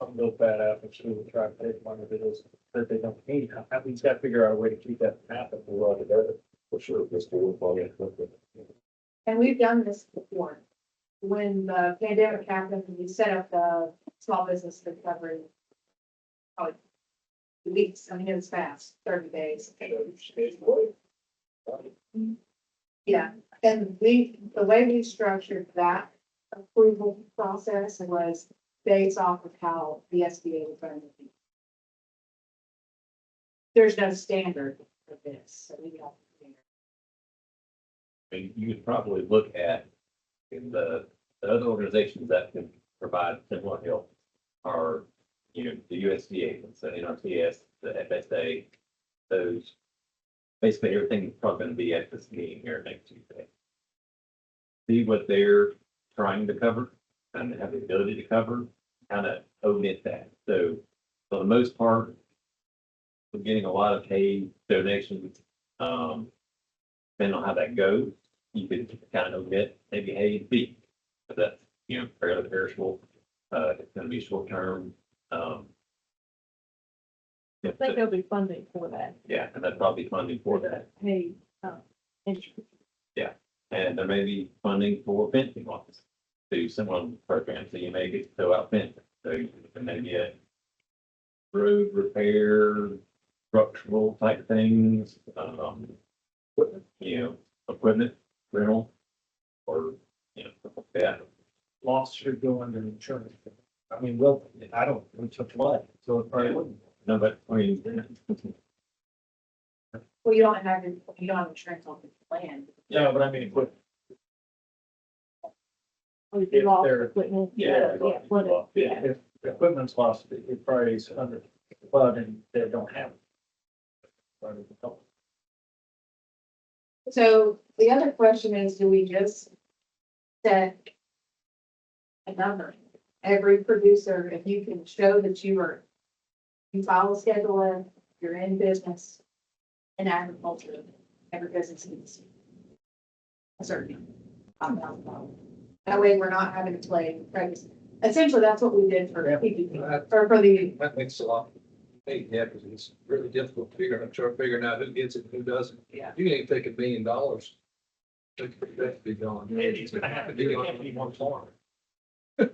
Speaker 2: some of those bad apples who will try to take one of it is that they don't need. At least got to figure out a way to keep that from happening. We're all together.
Speaker 3: For sure, this will probably.
Speaker 1: And we've done this before. When the pandemic happened, we set up the small business recovery. Probably 2 weeks, I mean, it was fast, 30 days. Yeah, and the way we structured that approval process was based off of how the SBA was running it. There's no standard for this, so we got.
Speaker 4: I mean, you could probably look at in the other organizations that can provide similar help are, you know, the USDA, the NRCS, the FSA, those. Basically, everything is probably going to be at this meeting here next Tuesday. See what they're trying to cover and have the ability to cover, kind of omit that. So for the most part, we're getting a lot of paid donations. Depending on how that goes, you could kind of omit maybe A and B, but that's, you know, fairly perishable. It's going to be short term.
Speaker 7: I think there'll be funding for that.
Speaker 4: Yeah, and that's probably funding for that.
Speaker 7: Hey, insurance.
Speaker 4: And there may be funding for fencing office, do similar programs, so you may get to fill out fencing, so there may be a road repair, structural type things, you know, equipment rental, or, you know, stuff like that.
Speaker 2: Loss should go under insurance. I mean, we took flood, so it probably wouldn't.
Speaker 4: No, but I mean,
Speaker 1: Well, you don't have insurance on the plan.
Speaker 2: Yeah, but I mean, if
Speaker 7: If you lost
Speaker 2: they're-
Speaker 7: equipment.
Speaker 2: yeah,
Speaker 7: flooded, yeah.
Speaker 2: if the equipment's lost, it probably is under flood and they don't have it.
Speaker 1: So the other question is, do we just set a number? Every producer, if you can show that you follow a schedule, you're in business in agriculture, every business needs a certain amount. That way we're not having to play pregnancy. Essentially, that's what we did for PPP, or for the,
Speaker 9: That makes a lot. Yeah, because it's really difficult to figuring out who gets it and who doesn't.
Speaker 1: Yeah.
Speaker 9: You ain't take $1 million. That could be gone.
Speaker 2: It's gonna have to be, it can't be one farm.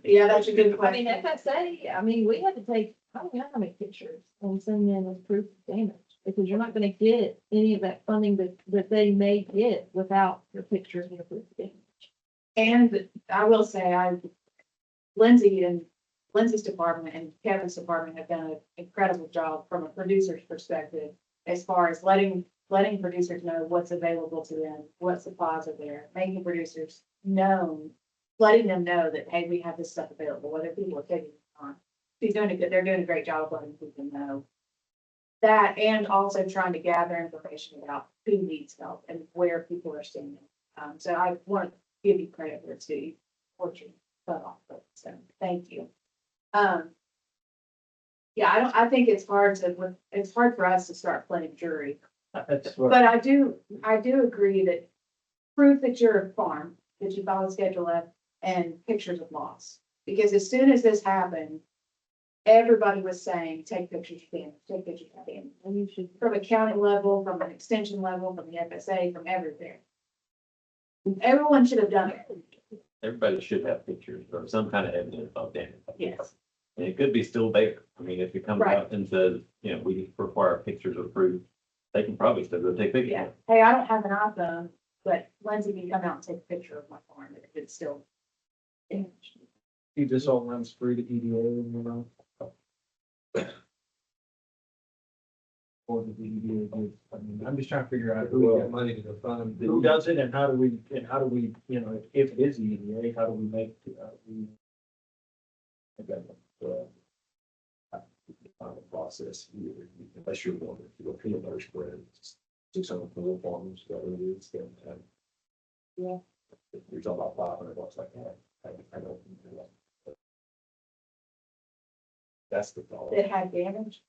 Speaker 1: yeah, that's a good
Speaker 7: I mean,
Speaker 1: question.
Speaker 7: FSA, I mean, we had to take, I don't know how many pictures and send in as proof of damage, because you're not gonna get any of that funding that they may get without your pictures and your proof of damage.
Speaker 1: And I will say, Lindsay's department and Kevin's department have done an incredible job from a producer's perspective as far as letting producers know what's available to them, what supplies are there, making producers known, letting them know that, hey, we have this stuff available, whether people are taking it or not. They're doing a great job of letting people know that, and also trying to gather information about who needs help and where people are standing. So I want to give you credit for it too, what you put off, so thank you. Yeah, I think it's hard for us to start playing jury,
Speaker 2: That's what,
Speaker 1: but I do agree that proof that you're a farm, that you follow Schedule F, and pictures of loss. Because as soon as this happened, everybody was saying, take pictures of damage, take pictures of damage.
Speaker 8: And you should,
Speaker 1: From a county level, from an extension level, from the FSA, from everywhere. Everyone should have done it.
Speaker 4: Everybody should have pictures or some kind of evidence of damage.
Speaker 1: Yes.
Speaker 4: And it could be still there. I mean, if it comes
Speaker 1: Right.
Speaker 4: out and says, you know, we require pictures of proof, they can probably still go take pictures.
Speaker 1: Yeah. Hey, I don't have an iPhone, but Lindsay can come out and take a picture of my farm if it's still damaged.
Speaker 2: you just all runs through the EDA, you know. Or the EDA, I mean, I'm just trying to figure out
Speaker 9: Who got money to fund?
Speaker 2: who does it and how do we, you know, if it is the EDA, how do we make,
Speaker 3: The process, unless you're going to go peanut butter spread, 600 farmers, whatever it is, then.
Speaker 8: Yeah.
Speaker 3: If you're talking about $500 like that, I don't. That's the thought.
Speaker 1: That had damage.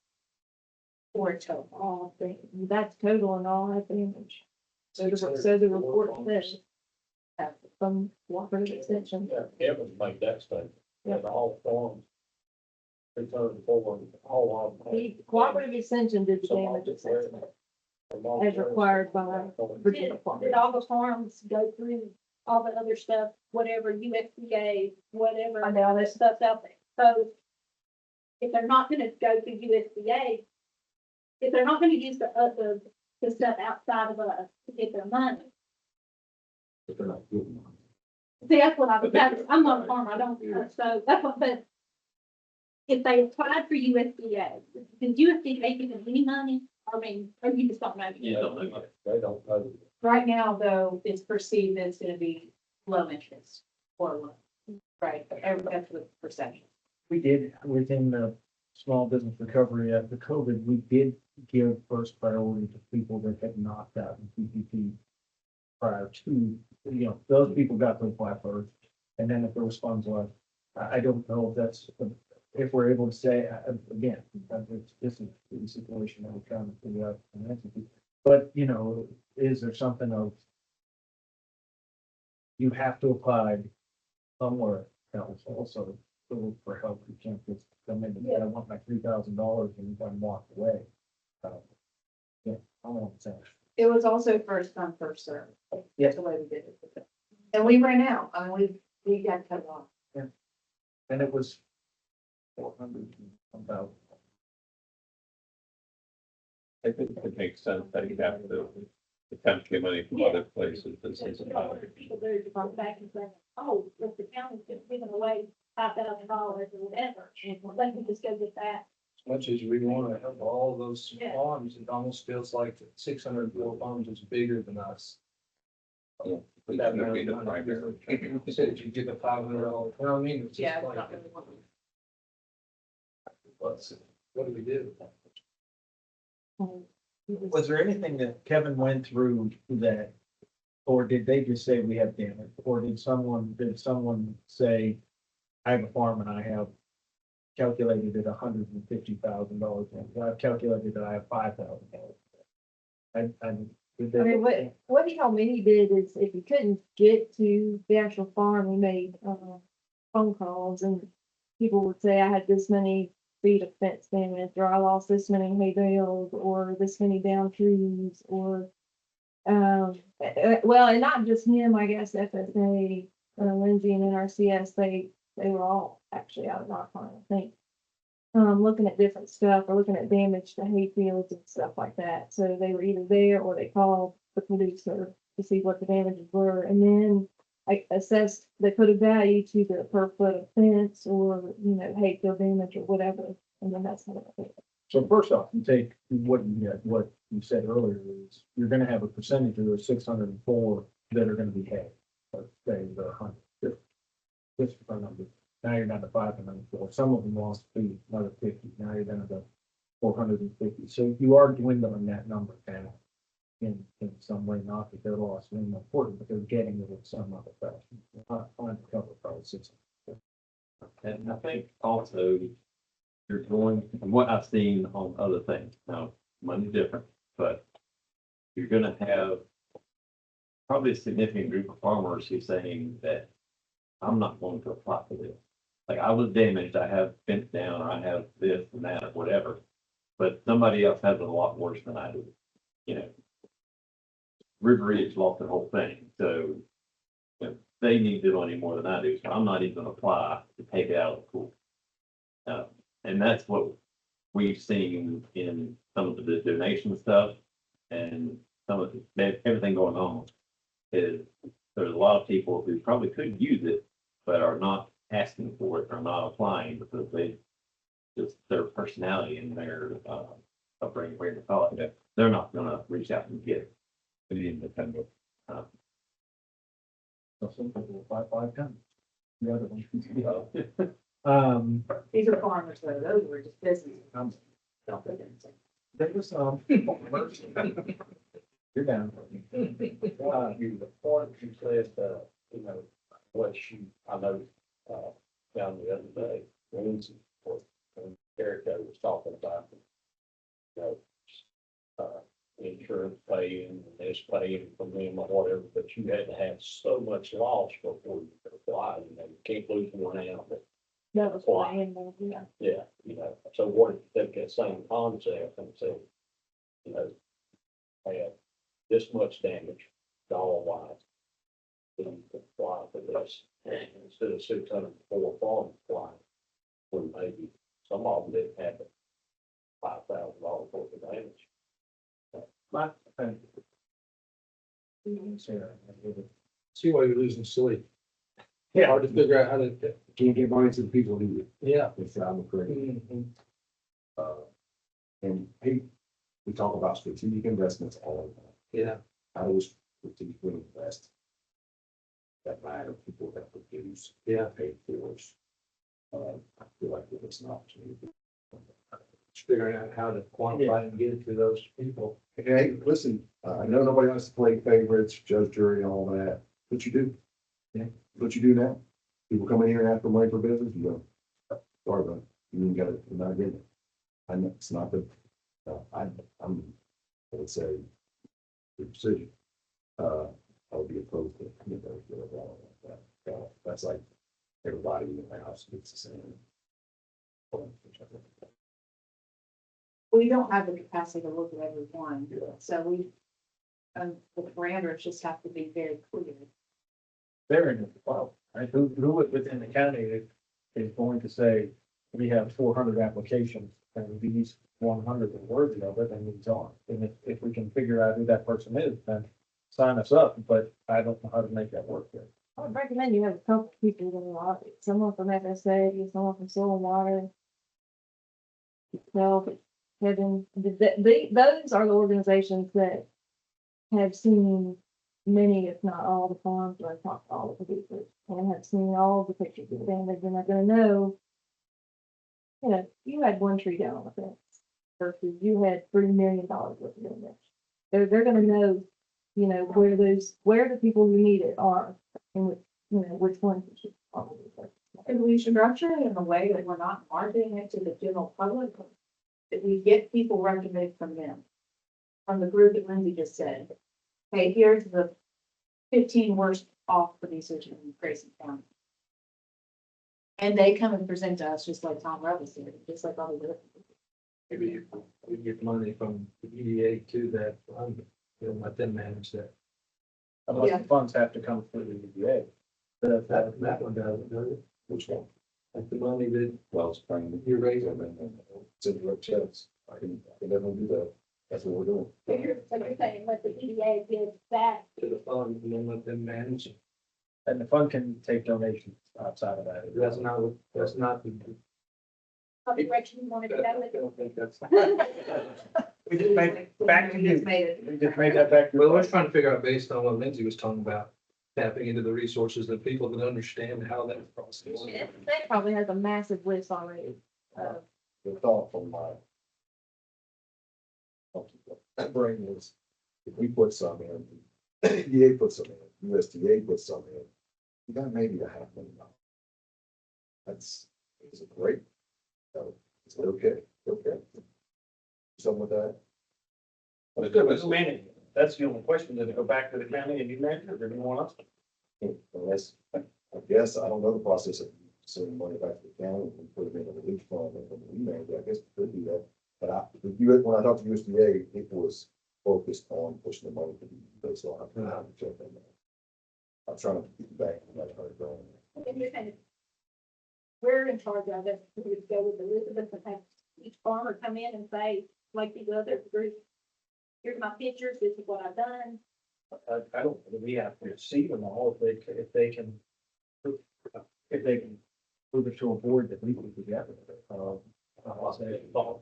Speaker 1: Or total.
Speaker 8: all things, that's total and all that damage. So the report says from cooperative extension.
Speaker 6: Yeah, Kevin's made that statement,
Speaker 8: Yeah.
Speaker 6: that all farms. Return forward, all of them.
Speaker 8: The cooperative extension did the damage assessment as required by Virginia Farm.
Speaker 7: Did all the farms go through all the other stuff, whatever USDA, whatever,
Speaker 1: I know
Speaker 7: all that stuff's out there? So if they're not gonna go through USDA, if they're not gonna use the stuff outside of us to get their money,
Speaker 3: But they're not good enough.
Speaker 7: see, that's what I'm not a farmer, I don't, so that's what, but if they applied for USDA, did USDA give them any money? I mean, or you just don't know?
Speaker 4: You don't know.
Speaker 3: They don't know.
Speaker 1: Right now, though, it's perceived that it's gonna be low interest or low. Right, that's the perception.
Speaker 2: we did within the small business recovery after COVID, we did give first priority to people that had not gotten PPP prior to, you know, those people got to apply first. And then if there was funds left, I don't know if that's, if we're able to say, again, this is the situation that we're trying to figure out. But, you know, is there something of you have to apply somewhere else also to look for help? You can't just come in and say, I want my $3,000 and then walk away. Yeah, I don't know what I'm saying.
Speaker 1: It was also first come, first served.
Speaker 2: Yes.
Speaker 1: The way we did it. And we ran out, I mean, we got cut off.
Speaker 2: And it was 400 about.
Speaker 4: I think it makes sense that you have to attempt to get money from other places. This is about it.
Speaker 7: People do to come back and say, oh, if the county's just giving away $5,000 or whatever, let me just go get that.
Speaker 9: As much as we want to help all those
Speaker 7: Yeah.
Speaker 9: farms, it almost feels like 604 farms is bigger than us.
Speaker 4: It's gonna be the primary.
Speaker 9: You said you give a $500, you know what I mean? It's
Speaker 1: Yeah,
Speaker 9: just
Speaker 1: it's not
Speaker 9: like,
Speaker 1: really one.
Speaker 9: what do we do?
Speaker 2: Was there anything that Kevin went through that, or did they just say we have damage? Or did someone say, I have a farm and I have calculated it $150,000. I've calculated that I have $5,000. Did
Speaker 8: I mean, what he told me he did is if he couldn't get to the actual farm, he made, phone calls and people would say, I had this many feet of fence damage, or I lost this many hay bales, or this many down trees, or, well, and not just him, I guess, FSA, Lindsay and NRCS, they were all actually out of our farm, I think. Looking at different stuff, or looking at damage to hay fields and stuff like that. So they were either there or they called the producer to see what the damages were. And then assess, they put a value to the per foot of fence or, hay field damage or whatever, and then that's how it.
Speaker 2: So first off, you take what you said earlier is you're gonna have a percentage of those 604 that are gonna be hay. Let's say the 100. Just for number. Now you're down to 504. Some of them lost to another 50. Now you're down to 450. So you are dwindling that number down in some way, not that they're lost and important, but they're getting it in some other fashion. Not trying to cover probably 600.
Speaker 4: And I think also you're going, from what I've seen on other things, now, money's different, but you're gonna have probably a significant group of farmers who's saying that I'm not going to apply for this. Like, I was damaged, I have fence down, or I have this and that, or whatever, but somebody else has it a lot worse than I do. You know, River Ridge lost the whole thing, so you know, they need the money more than I do, so I'm not even gonna apply to take it out of the pool. And that's what we've seen in some of the donation stuff and some of everything going on. Is there's a lot of people who probably could use it, but are not asking for it or not applying because they just their personality and their upbringing, where you call it, they're not gonna reach out and get it. We need to kind of,
Speaker 2: So some people will buy 5 tons. The other one.
Speaker 1: These are farmers, though, those were just businesses. Don't put them in.
Speaker 2: There was some. You're down.
Speaker 6: The point you said, what I know, down the other day, when Eric was talking about, insurance paying, and this paying from them or whatever, but you had to have so much loss before you could apply, you can't lose one out, but
Speaker 8: That was why, and, yeah.
Speaker 6: yeah, so what if you take that same concept and say, I have this much damage, dollar wise. Then you can apply for this, and instead of 604 farms applying, when maybe some of them didn't have $5,000 worth of damage.
Speaker 9: See why you're losing sleep.
Speaker 6: Yeah.
Speaker 9: Hard to figure out how to.
Speaker 3: Can't get money to the people who need it.
Speaker 9: Yeah.
Speaker 3: If I'm correct.
Speaker 9: Mhm.
Speaker 3: And hey, we talk about strategic investments all the time.
Speaker 9: Yeah.
Speaker 3: How do we strategically invest? That matter, people that produce.
Speaker 6: Yeah.
Speaker 3: Pay for us. I feel like it's an opportunity.
Speaker 6: Figuring out how to quantify and get it to those people.
Speaker 3: Hey, listen, I know nobody wants to play favorites, judge, jury, and all that, but you do.
Speaker 2: Yeah.
Speaker 3: What you do now, people come in here and ask for money for business, you go, sorry about it, you got it, you're not getting it. I know, it's not the, I would say, the decision. I would be opposed to, that's like everybody in the house gets the same.
Speaker 1: We don't have the capacity to look at every one,
Speaker 3: Yeah.
Speaker 1: so the parameters just have to be very clear.
Speaker 2: They're in it, well, right? Who within the county is going to say, we have 400 applications and these 100 are worthy of it and these aren't. And if we can figure out who that person is, then sign us up, but I don't know how to make that work yet.
Speaker 8: I would recommend you have a couple of people that are on it, someone from FSA, someone from Soil and Water. So, Kevin, those are the organizations that have seen many, if not all, the farms where I talked to all the producers and have seen all the pictures of damage, and they're gonna know. You had one tree down on the fence versus you had $3 million worth of damage. They're gonna know, where the people who need it are and which ones you should probably.
Speaker 1: And we structure it in a way that we're not marketing it to the general public, that we get people recommended from them. From the group that Lindsay just said, hey, here's the 15 worst off producers in Grayson County. And they come and present to us, just like Tom Rubbles did, just like all the other.
Speaker 9: Maybe we get money from the EDA to that, let them manage that.
Speaker 2: Unless the funds have to come through the EDA.
Speaker 9: That one doesn't, does it?
Speaker 3: Which one?
Speaker 9: Like the money that
Speaker 3: Well, it's trying
Speaker 9: you're raising.
Speaker 3: it's in your checks. I can never do that. That's what we're doing.
Speaker 7: So you're saying let the EDA give that,
Speaker 9: To the fund and then let them manage it.
Speaker 2: And the fund can take donations outside of that.
Speaker 6: That's not the.
Speaker 7: What direction you wanted to go
Speaker 6: I
Speaker 7: with it?
Speaker 6: don't think that's.
Speaker 2: We just made, back to
Speaker 1: We just
Speaker 2: you.
Speaker 1: made it.
Speaker 2: We just made that back. to
Speaker 9: Well,
Speaker 2: you.
Speaker 9: I was trying to figure out based on what Lindsay was talking about, tapping into the resources that people that understand how that process.
Speaker 8: That probably has a massive list already.
Speaker 3: The thought from my brain is, if we put some in, EDA puts some in, USDA puts some in, you got maybe $500,000. Is it great? No, is it okay? Okay. Something with that?
Speaker 2: That's good, but who managed it? That's the only question. Does it go back to the county and you manage it, or do you want us to?
Speaker 3: Unless, I guess, I don't know the process of sending money back to the county and put it in a relief fund and then we manage it. I guess we could do that. But when I talked to USDA, it was focused on pushing the money to the, they still have to check on that. I'm trying to keep it back from that $100,000.
Speaker 7: And you're kind of, we're in charge of it. We would go with Elizabeth and have each farmer come in and say, like these other groups, here's my pictures, this is what I've done.
Speaker 2: I don't, we have to see them all if they can prove it to a board that we put together.
Speaker 4: I'll say it, thought,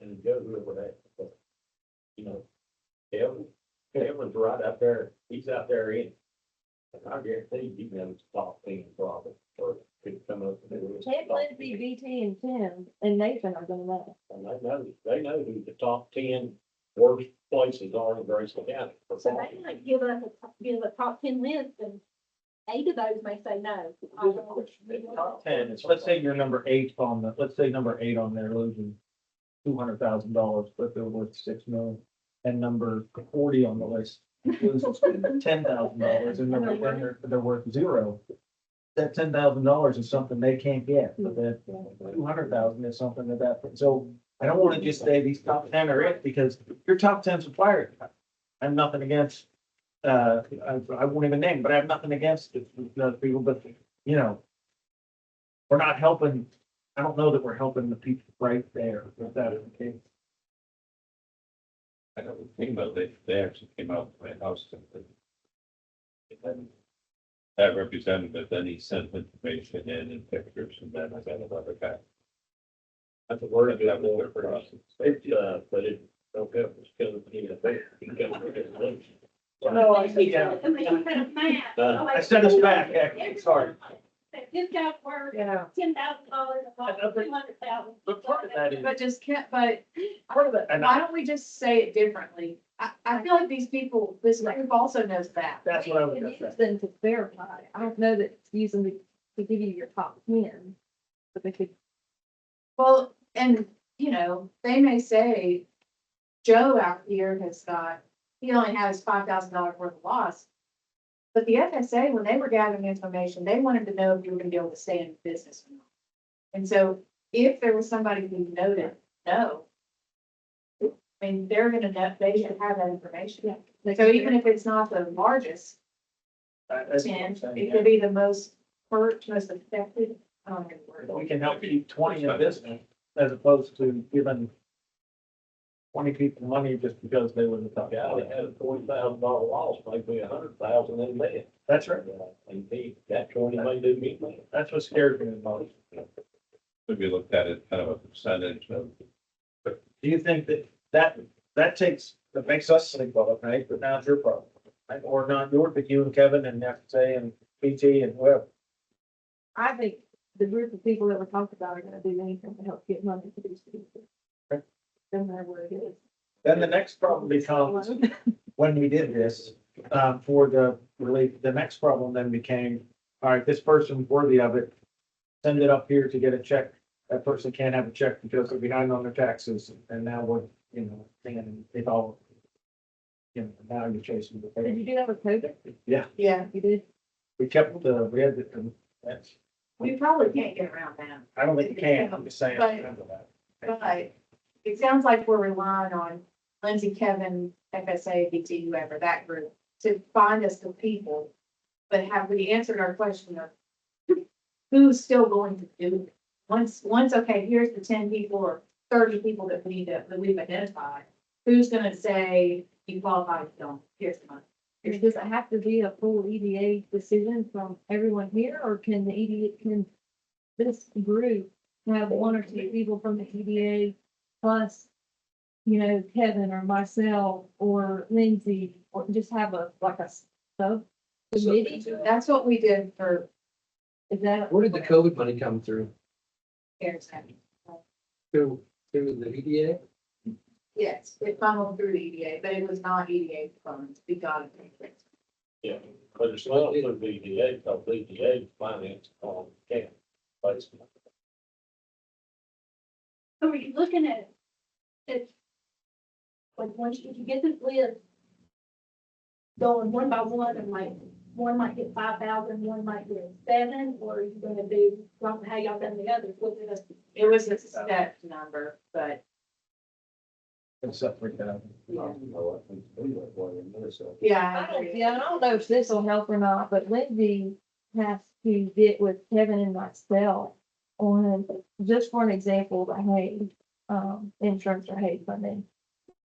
Speaker 4: and go over that, but, you know, Kevin's right up there, he's out there in. And I guarantee you know it's top 10 problem, or could come up with it.
Speaker 8: Ted, Lindsay, BT, and Tim, and Nathan are gonna know.
Speaker 4: And they know who the top 10 worst places are in Grayson County. for
Speaker 7: So
Speaker 4: farming.
Speaker 7: they might give a top 10 list and 8 of those may say no.
Speaker 2: Top 10, so let's say you're number 8 on the, let's say number 8 on there losing $200,000, but they're worth $6 million. And number 40 on the list loses $10,000 and they're worth 0. That $10,000 is something they can't get, but that 200,000 is something so I don't want to just say these top 10 are it, because your top 10 suppliers, I have nothing against, I won't even name, but I have nothing against the people, but, you know, we're not helping, I don't know that we're helping the people right there, if that is the case.
Speaker 4: I don't think about it, they actually came out to my house and that representative, then he sent information in and pictures, and then I got another guy. That's a word that was their process. But it, don't go, it's because he was there, he can go with it.
Speaker 2: No, I see, yeah.
Speaker 7: I mean, you kind of mad.
Speaker 2: I set us back, actually, sorry.
Speaker 7: This guy's worth
Speaker 1: Yeah.
Speaker 7: $10,000, $200,000.
Speaker 2: But part of that is,
Speaker 1: But just can't, but
Speaker 2: part of that, and
Speaker 1: why don't we just say it differently? I feel like these people, this group also knows that.
Speaker 2: that's what I was
Speaker 8: It
Speaker 2: gonna
Speaker 8: needs
Speaker 2: say.
Speaker 8: them to verify. I don't know that it's using to give you your top 10, but they could.
Speaker 1: Well, and, you know, they may say, Joe out here has got, he only has $5,000 worth of loss. But the FSA, when they were gathering information, they wanted to know if you were gonna be able to stay in business or not. And so if there was somebody who noted, no. I mean, they're gonna know, they should have that information. So even if it's not the largest,
Speaker 2: That's what I'm
Speaker 1: 10,
Speaker 2: saying,
Speaker 1: it
Speaker 2: yeah.
Speaker 1: could be the most hurt, most affected. I don't know the word.
Speaker 2: We can help keep 20 in business as opposed to giving 20 people money just because they were the top
Speaker 4: Yeah,
Speaker 2: guy.
Speaker 4: they had a $20,000 loss, maybe 100,000 in there.
Speaker 2: That's right.
Speaker 4: And he, that 20 may do me, man.
Speaker 2: That's what scares me the most.
Speaker 4: Maybe looked at it kind of a percentage of.
Speaker 2: Do you think that takes, that makes us think about it, right? But now it's your problem, right? Or not yours, but you and Kevin and FSA and BT and whoever.
Speaker 8: I think the group of people that we're talking about are gonna do anything to help get money to these people.
Speaker 2: Okay.
Speaker 8: Doesn't matter where it is.
Speaker 2: Then the next problem becomes, when we did this, for the relief, the next problem then became, all right, this person's worthy of it. Send it up here to get a check. That person can't have a check because they're behind on their taxes, and now we're, you know, and it all, you know, now you're chasing the.
Speaker 8: Did you do that with COVID?
Speaker 2: Yeah,
Speaker 1: Yeah,
Speaker 8: You did?
Speaker 2: we kept we had the, that's,
Speaker 1: we probably can't get around that.
Speaker 2: I don't think you can, I'm just saying.
Speaker 1: But-
Speaker 2: remember that.
Speaker 1: But it sounds like we're relying on Lindsay, Kevin, FSA, BT, whoever, that group, to find us the people. But have we answered our question of who's still going to do it? Once, okay, here's the 10 people or 30 people that we need that we've identified. Who's gonna say you qualify, you don't, here's the money.
Speaker 8: I mean, does it have to be a full EDA decision from everyone here, or can the EDA, can this group have one or two people from the EDA plus, you know, Kevin or myself or Lindsay, or just have a, like a sub committee?
Speaker 1: That's what we did for
Speaker 8: Is that?
Speaker 6: Where did the COVID money come through?
Speaker 1: CARES Act.
Speaker 6: Through the EDA?
Speaker 1: Yes, it funneled through EDA, but it was not EDA funds. We got it.
Speaker 10: Yeah, but it's not through VDA, because VDA finance on camp placement.
Speaker 7: So are you looking at it? Like, once you get this list going one by one, and like, one might get 5,000, one might get 7, or are you gonna do, like, how y'all done the others? Was it a
Speaker 1: It was a set number, but
Speaker 2: It's up for that.
Speaker 1: yeah.
Speaker 3: So.
Speaker 1: Yeah.
Speaker 8: I don't, yeah, I don't know if this will help or not, but Lindsay has to get with Kevin and myself on, just for an example, the hay, insurance or hay funding.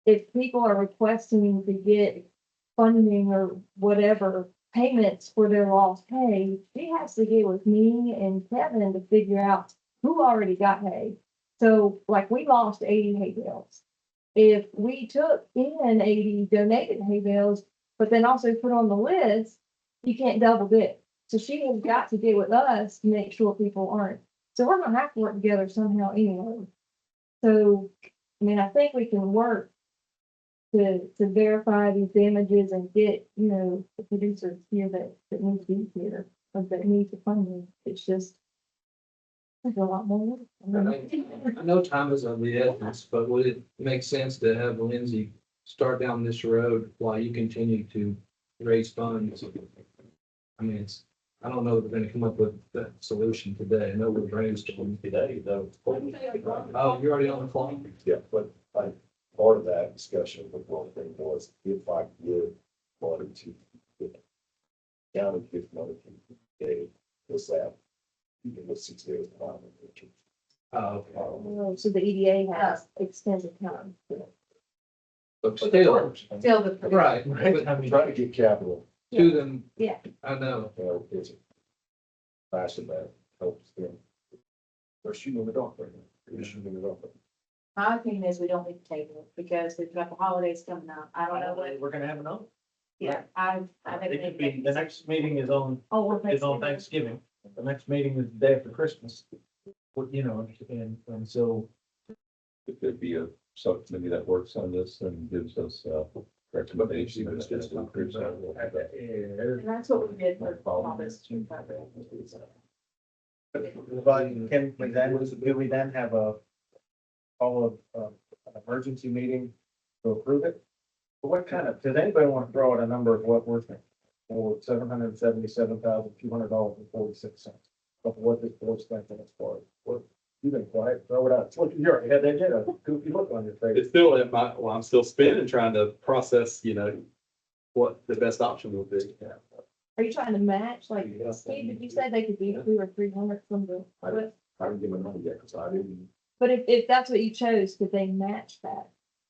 Speaker 8: If people are requesting to get funding or whatever payments for their lost hay, she has to get with me and Kevin to figure out who already got hay. So like we lost 80 hay bales. If we took in 80 donated hay bales, but then also put on the list, you can't double dip. So she has got to get with us to make sure people aren't. So we're gonna have to work together somehow anyway. So, I mean, I think we can work to verify these damages and get, you know, the producers here that need to be here, or that need the funding. It's just, there's a lot more.
Speaker 6: I know time is of the essence, but would it make sense to have Lindsay start down this road while you continue to raise funds? I mean, I don't know if we're gonna come up with that solution today. I know we're brainstorming today, though. Oh, you're already on the clock?
Speaker 3: Yeah, but like, part of that discussion with one thing was if I give money to the county, give money to they, what's that? You can go 6 days.
Speaker 6: Oh, okay.
Speaker 8: Oh, so the EDA has extended time.
Speaker 6: But still,
Speaker 1: Still the.
Speaker 6: right,
Speaker 3: But
Speaker 6: but
Speaker 3: I'm trying to get capital,
Speaker 6: to them.
Speaker 8: Yeah.
Speaker 6: I know.
Speaker 3: it's faster that helps them. They're shooting in the dark right now. They're shooting in the dark.
Speaker 1: My opinion is we don't need to table it because we've got the holidays coming up. I don't know what,
Speaker 2: We're gonna have another.
Speaker 1: yeah, I think.
Speaker 2: It could be, the next meeting is on
Speaker 8: Oh, we're
Speaker 2: Thanksgiving. The next meeting is the day after Christmas. You know, and so
Speaker 4: Could there be a subcommittee that works on this and gives us, recommendations?
Speaker 1: And that's what we did for all this.
Speaker 2: But can we then, do we then have a call of, an emergency meeting to approve it? But what kind of, does anybody want to throw out a number of what we're thinking? For $777,200.46 of what this board's thinking as far as what, you've been quiet, throw it out. Look, you already had that, a goofy look on your face.
Speaker 11: It's still in my, well, I'm still spinning, trying to process, you know, what the best option would be.
Speaker 8: Are you trying to match, like, Steve, did you say they could be 200 or 300 from the,
Speaker 3: I didn't give my money yet, because I didn't.
Speaker 8: but if that's what you chose, could they match that?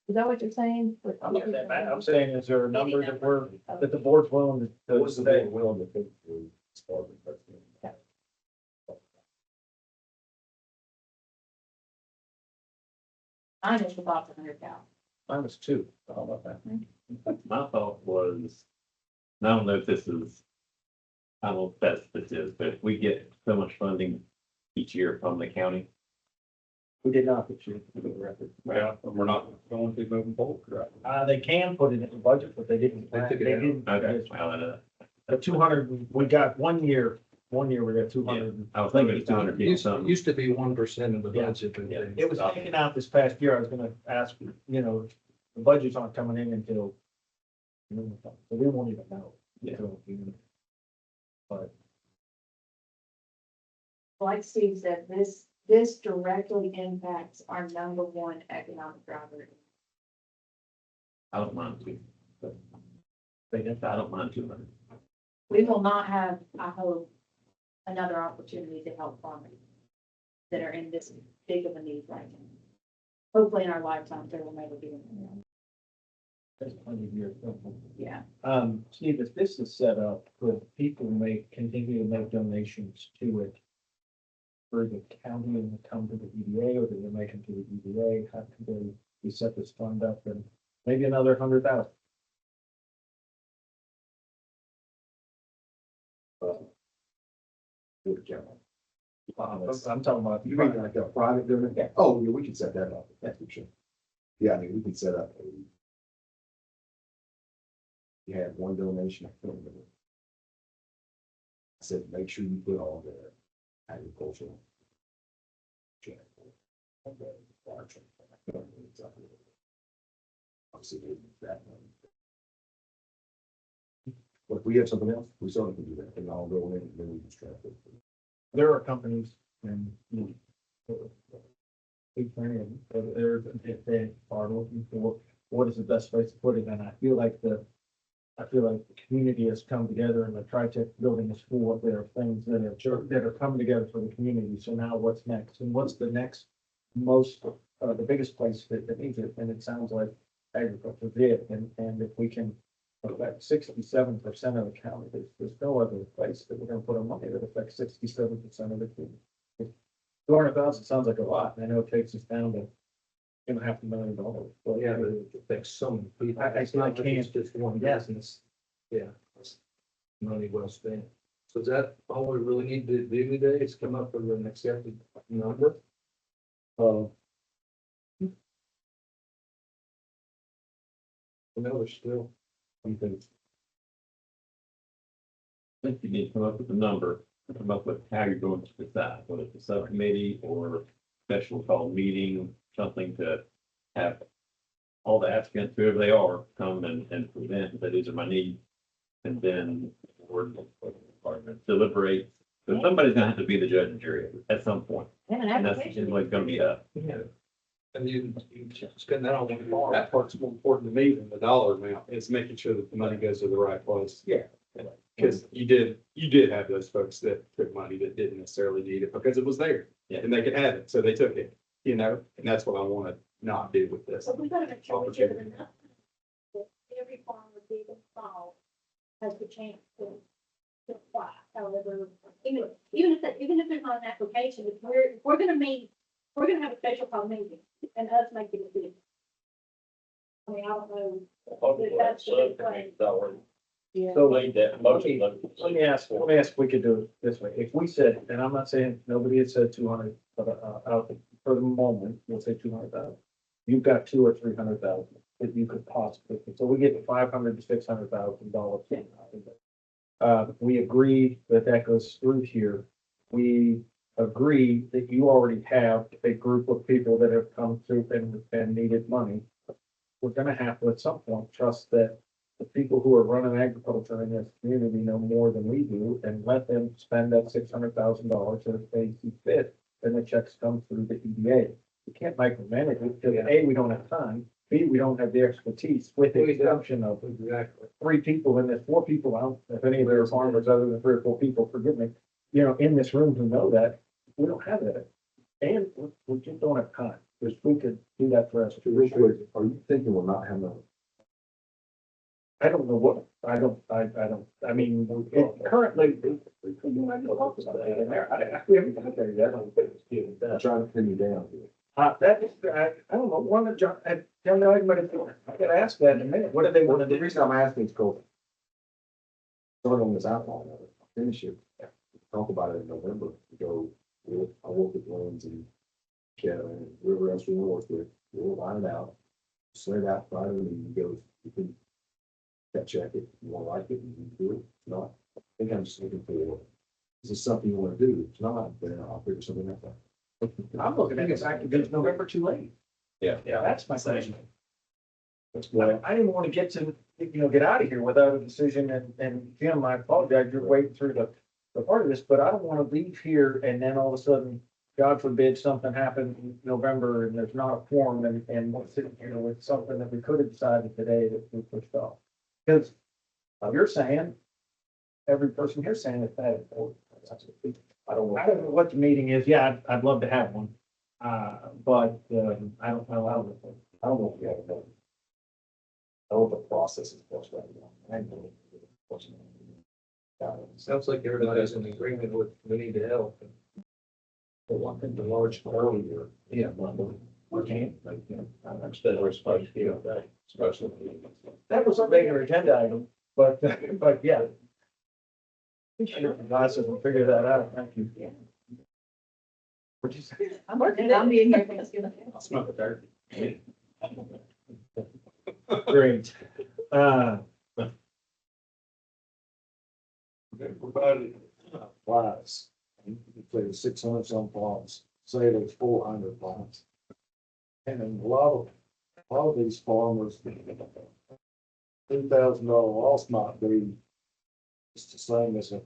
Speaker 8: Is that what you're saying?
Speaker 2: I'm saying, is there a number that the board's willing to
Speaker 3: What's the
Speaker 2: say?
Speaker 3: board willing to think through? As far as that's.
Speaker 1: I just thought for 100,000.
Speaker 2: Mine was 2. How about that?
Speaker 4: My thought was, and I don't know if this is, I don't know if this is, but if we get so much funding each year from the county,
Speaker 2: We did not put you for the record.
Speaker 11: Well, we're not going to moving forward, right?
Speaker 2: They can put it in the budget, but they didn't.
Speaker 6: They took it out.
Speaker 2: didn't.
Speaker 4: okay, well,
Speaker 2: The 200, we got 1 year, we got 200.
Speaker 4: I was thinking it's 200
Speaker 6: It
Speaker 4: something.
Speaker 6: used to be 1% of the
Speaker 2: Yeah.
Speaker 6: budget. but they-
Speaker 2: It was taken out this past year. I was gonna ask, you know, the budgets aren't coming in until, so we won't even know.
Speaker 4: Yeah.
Speaker 2: But
Speaker 1: Like Steve said, this directly impacts our number one economic driver.
Speaker 4: I don't mind two,
Speaker 2: they didn't.
Speaker 4: I don't mind 200.
Speaker 1: We will not have, I hope, another opportunity to help farmers that are in this big of a need right now. Hopefully in our lifetime, there will never be.
Speaker 2: That's plenty of years.
Speaker 1: Yeah.
Speaker 2: Steve, if this is set up, could people continue to make donations to it for the county and come to the EDA, or do they make them to the EDA? How can we set this fund up and maybe another 100,000?
Speaker 3: For the county.
Speaker 2: I'm talking about.
Speaker 3: You mean like a private donation?
Speaker 2: Yeah.
Speaker 3: Oh, yeah, we can set that up, that's for sure. Yeah, I mean, we can set up a. You have one donation. I said, make sure you put all the agricultural. check. Okay, fire check. I don't know exactly. Obviously, that one. But if we have something else, we certainly can do that, and I'll go in and then we can strap it.
Speaker 2: There are companies and big plenty of them, if they are looking for what is the best place to put it, and I feel like the community has come together, and the Tri-Tech building is full of their things that are coming together for the community. So now what's next? And what's the next the biggest place that needs it? And it sounds like agriculture did, and if we can affect 67% of the county, there's no other place that we're gonna put our money that affects 67% of the community. 200,000 sounds like a lot, and I know it takes us down to $500,000. But
Speaker 6: Yeah, but it affects so many people.
Speaker 2: I
Speaker 6: It's not like
Speaker 2: can't-
Speaker 6: it's just one business. Yeah. It's money well spent. So is that all we really need to do today is come up with an accepted number? There's still something.
Speaker 4: I think you need to come up with a number, come up with how you're going to decide, whether it's a subcommittee or special call meeting, something to have all the applicants, whoever they are, come and present that these are my needs. And then the board department deliberate. So somebody's gonna have to be the judge and jury at some point,
Speaker 1: And an
Speaker 4: and that's
Speaker 1: application.
Speaker 4: what it's gonna be up.
Speaker 6: Yeah. And you spend that on one farm.
Speaker 11: That part's more important to me than the dollar amount, is making sure that the money goes to the right place.
Speaker 2: Yeah.
Speaker 11: Because you did have those folks that took money that didn't necessarily need it because it was there.
Speaker 4: Yeah.
Speaker 11: And they could have it, so they took it, and that's what I want to not do with this.
Speaker 7: So we gotta make sure we give it enough. That every farmer big and small has the chance to apply, however, even if there's not an application, if we're gonna meet, we're gonna have a special call meeting and us make the decision. I mean, I don't know. if that's the big way.
Speaker 1: Yeah.
Speaker 2: So
Speaker 10: Made that motion.
Speaker 2: let me ask if we could do it this way. If we said, and I'm not saying nobody had said 200, but for the moment, we'll say 200,000. You've got 200,000 or 300,000 that you could possibly, so we get $500,000 to $600,000. We agree that goes through here. We agree that you already have a group of people that have come through and needed money. We're gonna have to at some point trust that the people who are running agriculture in this community know more than we do, and let them spend that $600,000 if they see fit, then the checks come through the EDA. You can't micromanage it, because A, we don't have time, B, we don't have the expertise, with the exception of
Speaker 6: Exactly.
Speaker 2: 3 people in this, 4 people, I don't, if any of their farmers other than 3 or 4 people, forgive me, in this room who know that, we don't have that. And we just don't have time, because we could do that for us.
Speaker 3: Real quick, are you thinking we'll not have enough?
Speaker 2: I don't know what, I mean, currently, we haven't got there yet.
Speaker 3: I'm trying to pin you down here.
Speaker 2: That is, I don't know, one of John, I don't know anybody, I gotta ask that in a minute, what do they want to
Speaker 3: The
Speaker 2: do?
Speaker 3: reason I'm asking is because start on this outline of it, I'll finish it, talk about it in November, I'll work with Williams and Kevin and whoever else we work with, we'll line it out. Set it out, Friday, and you can check it, you won't like it, you can do it, if not, I think I'm just looking for, is this something you want to do? If not, then I'll figure something out.
Speaker 2: I'm looking at it, it's November too late.
Speaker 4: Yeah.
Speaker 2: That's my question.
Speaker 3: That's why,
Speaker 2: I didn't want to get out of here without a decision, and Jim, I apologize, you're waiting through the part of this, but I don't want to leave here and then all of a sudden, God forbid, something happened in November and there's not a quorum and we're sitting here with something that we could have decided today that we pushed off. Because you're saying, every person here saying it's that important. I don't know what the meeting is. Yeah, I'd love to have one. But I don't know.
Speaker 3: I don't know if we have enough. I don't know if process is what's right now.
Speaker 9: Sounds like everybody's in agreement with, we need to help.
Speaker 3: The one thing, the large earlier,
Speaker 4: Yeah.
Speaker 3: we can't,
Speaker 4: Instead we're supposed to be okay, especially.
Speaker 2: That was a bigger agenda item, but, but yeah. Guys, if we figure that out, thank you. What'd you say?
Speaker 1: I'm working, I'm being here Thanksgiving.
Speaker 4: I'll smoke a turkey.
Speaker 2: Great.
Speaker 3: everybody applies. You say 600 some farms, say there's 400 farms. And then a lot of these farmers, $2,000 loss might be just the same as a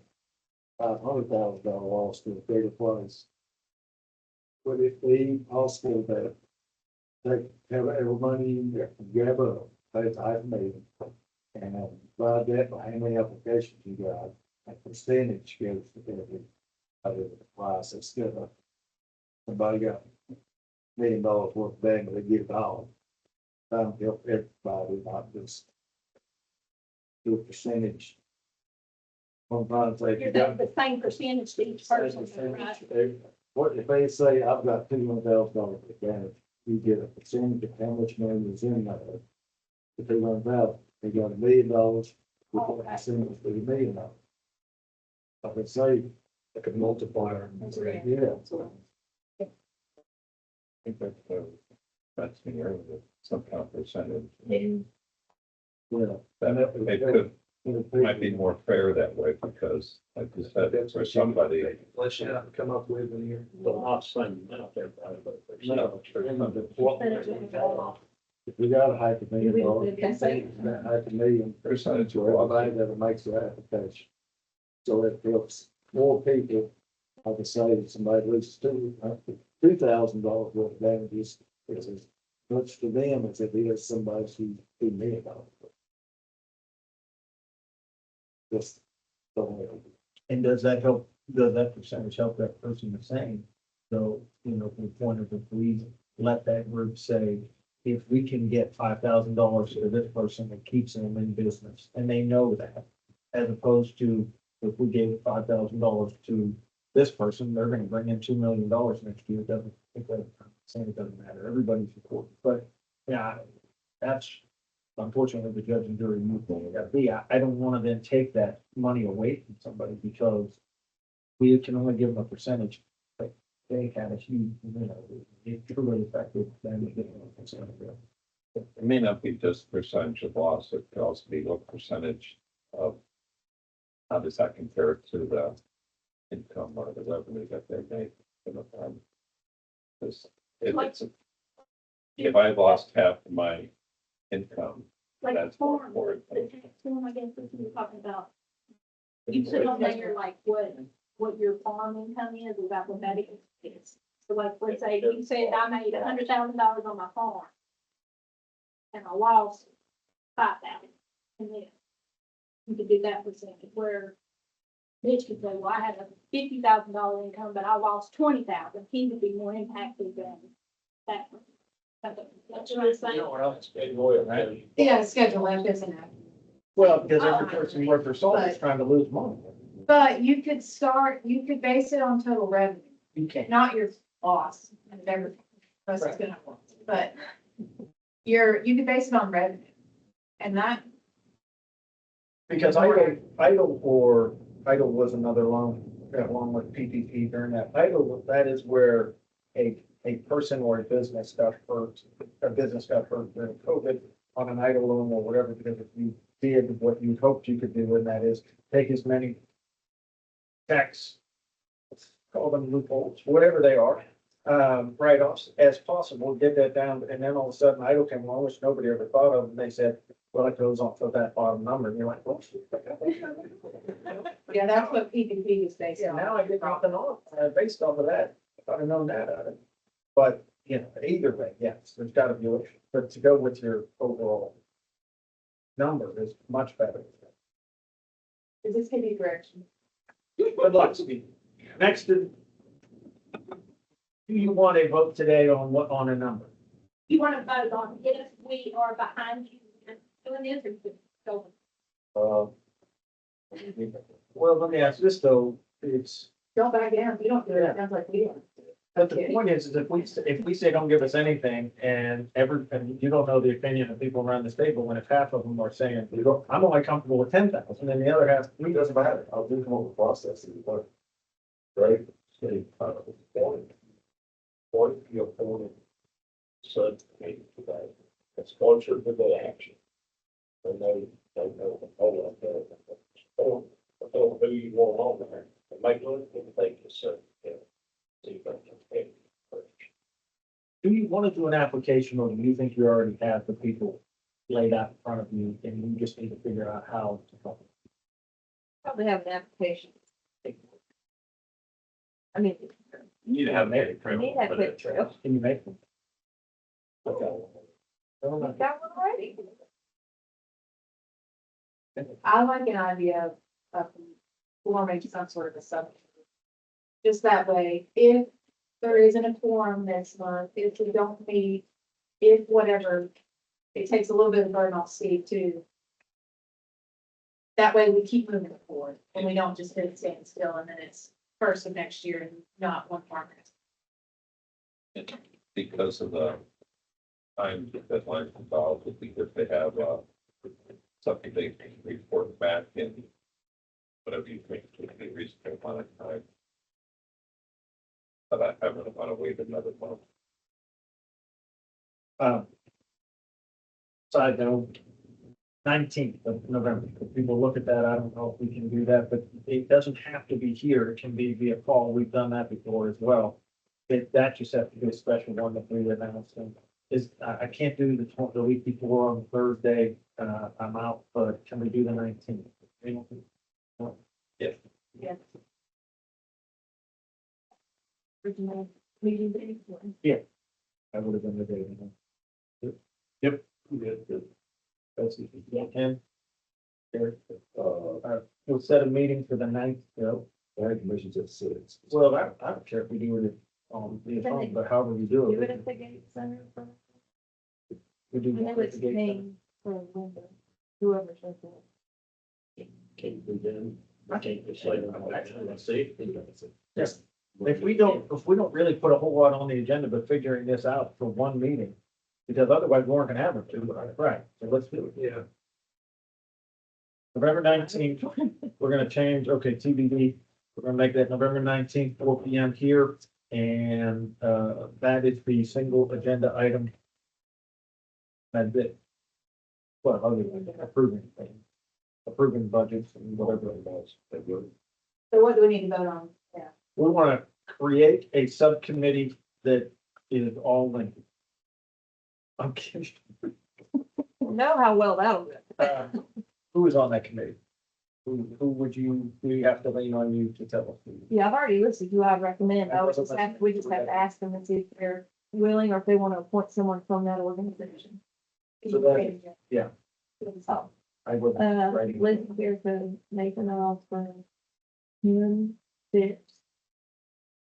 Speaker 3: $500,000 loss to a bigger place. Would it be possible that they have every money in there, grab a, pay the item meeting, and divide that by how many applications you got, a percentage goes to every, out of the price, instead of somebody got $1 million worth of bag, but they get it all. Help everybody, not just do a percentage. I'm trying to say, if you
Speaker 7: You're
Speaker 3: got
Speaker 7: the same percentage to each person, right?
Speaker 3: what if they say, I've got $200,000 advantage, you get a percentage of how much money is in there. If they run out, they got $1 million, we put a percentage for $1 million. I would say,
Speaker 6: Like a multiplier.
Speaker 3: yeah,
Speaker 4: I think that's the area of some kind of percentage.
Speaker 3: yeah.
Speaker 4: That it could, might be more fair that way because, like you said, for somebody.
Speaker 9: Let's come up with in here.
Speaker 10: Well, not saying out there, but.
Speaker 3: No, if we got a $500,000, that $500,000
Speaker 4: Percentage
Speaker 3: to
Speaker 4: of what?
Speaker 3: everybody that makes the application. So it helps more people, like I say, somebody loses $2,000 worth of damages, it's as much to them as it is somebody who's $2 million. Just, don't know.
Speaker 2: And does that help, does that percentage help that person the same? So, you know, from the point of if we let that group say, if we can get $5,000 to this person, it keeps them in business, and they know that. As opposed to if we gave $5,000 to this person, they're gonna bring in $2 million next year, it doesn't, it doesn't matter, everybody's important, but, yeah, that's unfortunately the judge and jury move thing, it gotta be, I don't wanna then take that money away from somebody because we can only give them a percentage, but they had a huge, you know, it truly affected them.
Speaker 4: It may not be just percentage of loss, it could also be what percentage of. How does that compare to the income or the revenue that they make in the farm? Because if I lost half of my income,
Speaker 7: Like a
Speaker 4: that's
Speaker 7: form,
Speaker 4: more.
Speaker 7: the tax form, I guess, that you were talking about. You put on there like what your farm income is that what that is. So like, let's say you said I made $100,000 on my farm. And I lost 5,000. And then you could do that percentage where Mitch could say, well, I had a $50,000 income, but I lost 20,000. He would be more impacted than that. That's what I'm saying.
Speaker 1: Yeah, Schedule F isn't it?
Speaker 2: Well, because every person worth their salt is trying to lose money.
Speaker 1: But you could base it on total revenue,
Speaker 2: You can't.
Speaker 1: not your loss and everything. That's what's gonna happen. But you could base it on revenue. And that,
Speaker 2: Because idle was another loan, along with PPP during that. Idle, that is where a person or a business got hurt during COVID on an idle loan or whatever, because if you did what you hoped you could do, and that is take as many tax, let's call them loopholes, whatever they are, write-offs as possible, get that down, and then all of a sudden idle came along, which nobody ever thought of, and they said, well, it goes off of that bottom number, and you're like, well, shit.
Speaker 1: yeah, that's what PPP is based
Speaker 2: Yeah,
Speaker 1: on.
Speaker 2: now I get nothing on, based off of that, if I'd have known that. But, you know, either way, yes, there's gotta be, but to go with your overall number is much better.
Speaker 1: Is this gonna be direction?
Speaker 2: Good luck, Steve. Next, do you want a vote today on a number?
Speaker 7: You want to vote on if we are behind you Doing the interview, so
Speaker 3: Uh,
Speaker 2: Well, let me ask this though, it's,
Speaker 1: Don't back down. If you don't do it, it sounds like we do.
Speaker 2: but the point is if we say don't give us anything and and you don't know the opinion of people around this table, and if half of them are saying,
Speaker 3: you don't,
Speaker 2: I'm only comfortable with 10,000, and the other half,
Speaker 3: it doesn't matter, I'll do come up with a process, but, right? Say,
Speaker 10: Point your point. So, it's sponsored with the action. And they know, oh, who you want on there, and make it, take it, so, yeah. See if I can take it first.
Speaker 2: do you want to do an application, or do you think you already have the people laid out in front of you, and you just need to figure out how to?
Speaker 8: Probably have an application. I mean,
Speaker 4: You need to have a
Speaker 8: we
Speaker 4: trail.
Speaker 8: need that
Speaker 4: for
Speaker 8: quick
Speaker 4: that.
Speaker 8: trail.
Speaker 2: Can you make them?
Speaker 8: We've got one already.
Speaker 1: I like an idea of forming some sort of a subcommittee. Just that way, if there isn't a quorum next month, if we don't meet, if whatever, it takes a little bit of burden off Steve too. That way we keep moving forward and we don't just hit stand still and then it's first of next year and not one farm.
Speaker 4: Because of the time deadline involved, I think if they have, something they can report back in whatever you think would be a reasonable amount of time. But I wouldn't want to wait another month.
Speaker 2: Side note, 19th of November, if people look at that, I don't know if we can do that, but it doesn't have to be here, it can be via call, we've done that before as well. That just has to be a special one that we announced, and I can't do the week before on Thursday, I'm out, but can we do the 19th?
Speaker 4: Yeah.
Speaker 1: Yeah.
Speaker 8: Original meeting day.
Speaker 2: That would have been the day. Yep. Good. That's it. And there, we'll set a meeting for the 9th,
Speaker 3: planning commission's at 6.
Speaker 2: well, I don't care if we do it on the phone, but however we do
Speaker 8: Do it
Speaker 2: it.
Speaker 8: at the gate center for,
Speaker 2: We do
Speaker 8: I know
Speaker 2: it at
Speaker 8: it's
Speaker 2: the gate center.
Speaker 8: paying for a window, whoever says that.
Speaker 10: Can't be done. I can't just say, I'm actually gonna see.
Speaker 2: Yes. If we don't really put a whole lot on the agenda, but figuring this out for one meeting, because otherwise we weren't gonna have it, right, so let's do it.
Speaker 6: Yeah.
Speaker 2: November 19th, we're gonna change, okay, TBD, we're gonna make that November 19th, 4 PM here. And, that is the single agenda item. That's it. Well, other than approving things, approving budgets and whatever it was.
Speaker 1: So what do we need to vote on? Yeah.
Speaker 2: We want to create a subcommittee that is all linked. I'm kidding.
Speaker 8: Know how well that'll go.
Speaker 2: Who is on that committee? Who do we have to lean on you to tell us?
Speaker 8: Yeah, I've already listed who I'd recommend. We just have to ask them and see if they're willing or if they want to appoint someone from that organization.
Speaker 2: So that, yeah.
Speaker 8: So,
Speaker 2: I would.
Speaker 8: Liz here for Nathan Osborne, Him, Fitz.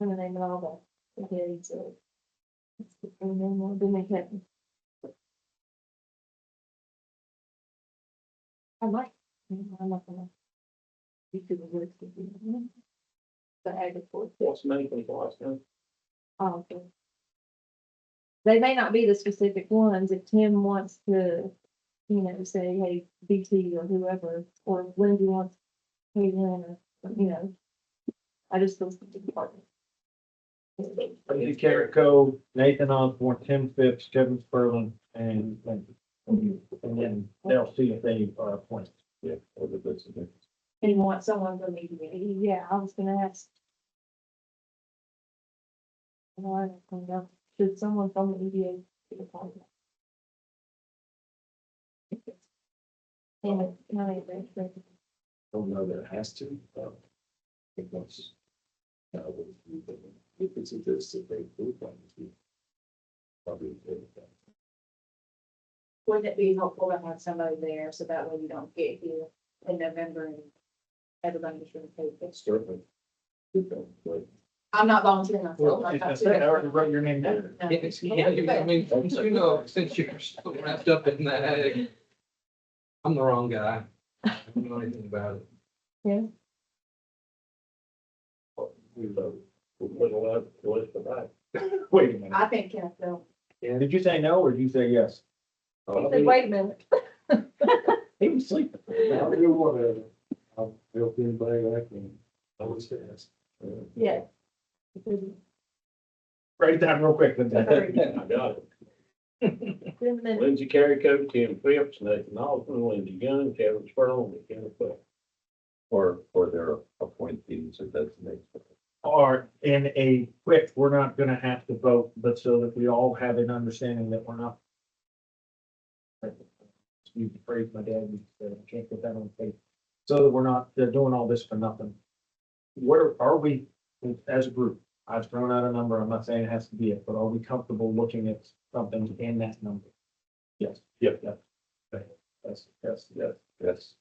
Speaker 8: I'm gonna name it all the heads of. And then they have. I might, I'm not gonna. You could work with you. The agriculture.
Speaker 10: What's many people ask them?
Speaker 8: Oh, okay. They may not be the specific ones, if Tim wants to, say, hey, BT or whoever, or if Lindsay wants, hey, Lynn, or, I just feel the department.
Speaker 2: Lindsay Carrico, Nathan Osborne, Tim Phipps, Kevin Sperlin, and Lindsay. And then they'll see if they are appointed.
Speaker 3: Yeah, or the bits of it.
Speaker 1: And you want someone from EDA.
Speaker 8: Yeah, I was gonna ask. No, I don't know. Should someone from the EDA be appointed? And the county administrator.
Speaker 3: Don't know that it has to, I think that's. If it's this, if they prove that, it's probably.
Speaker 1: Wouldn't it be helpful to have somebody there so that way you don't get here in November and everybody's really paid this?
Speaker 3: Certainly.
Speaker 1: I'm not volunteering
Speaker 2: Well,
Speaker 1: myself.
Speaker 2: I said, I already wrote your name down.
Speaker 9: I mean, since you're still wrapped up in that, I'm the wrong guy. I don't know anything about it.
Speaker 10: We put a lot of choice for that.
Speaker 2: Wait a minute.
Speaker 1: I think Kent will.
Speaker 2: Did you say no or did you say yes?
Speaker 8: He said, wait a minute.
Speaker 2: He was sleeping.
Speaker 3: I'll do whatever. I'll help anybody I can. I was fast.
Speaker 8: Yeah.
Speaker 2: Write it down real quick.
Speaker 10: I got it.
Speaker 8: In a minute.
Speaker 10: Lindsay Carrico, Tim Phipps, Nathan Austin, Lindsey Young, Kevin Sperling, and Ken Cook.
Speaker 4: Or their appointees or designated.
Speaker 2: Or in a quick, we're not gonna have to vote, but so that we all have an understanding that we're not. You phrase my dad, used to say, I can't get that on tape. So that we're not, they're doing all this for nothing. What are we, as a group, I've thrown out a number, I'm not saying it has to be it, but are we comfortable looking at something in that number? Yes. Yep. Yep. Yes, yes, yes.
Speaker 4: Yes.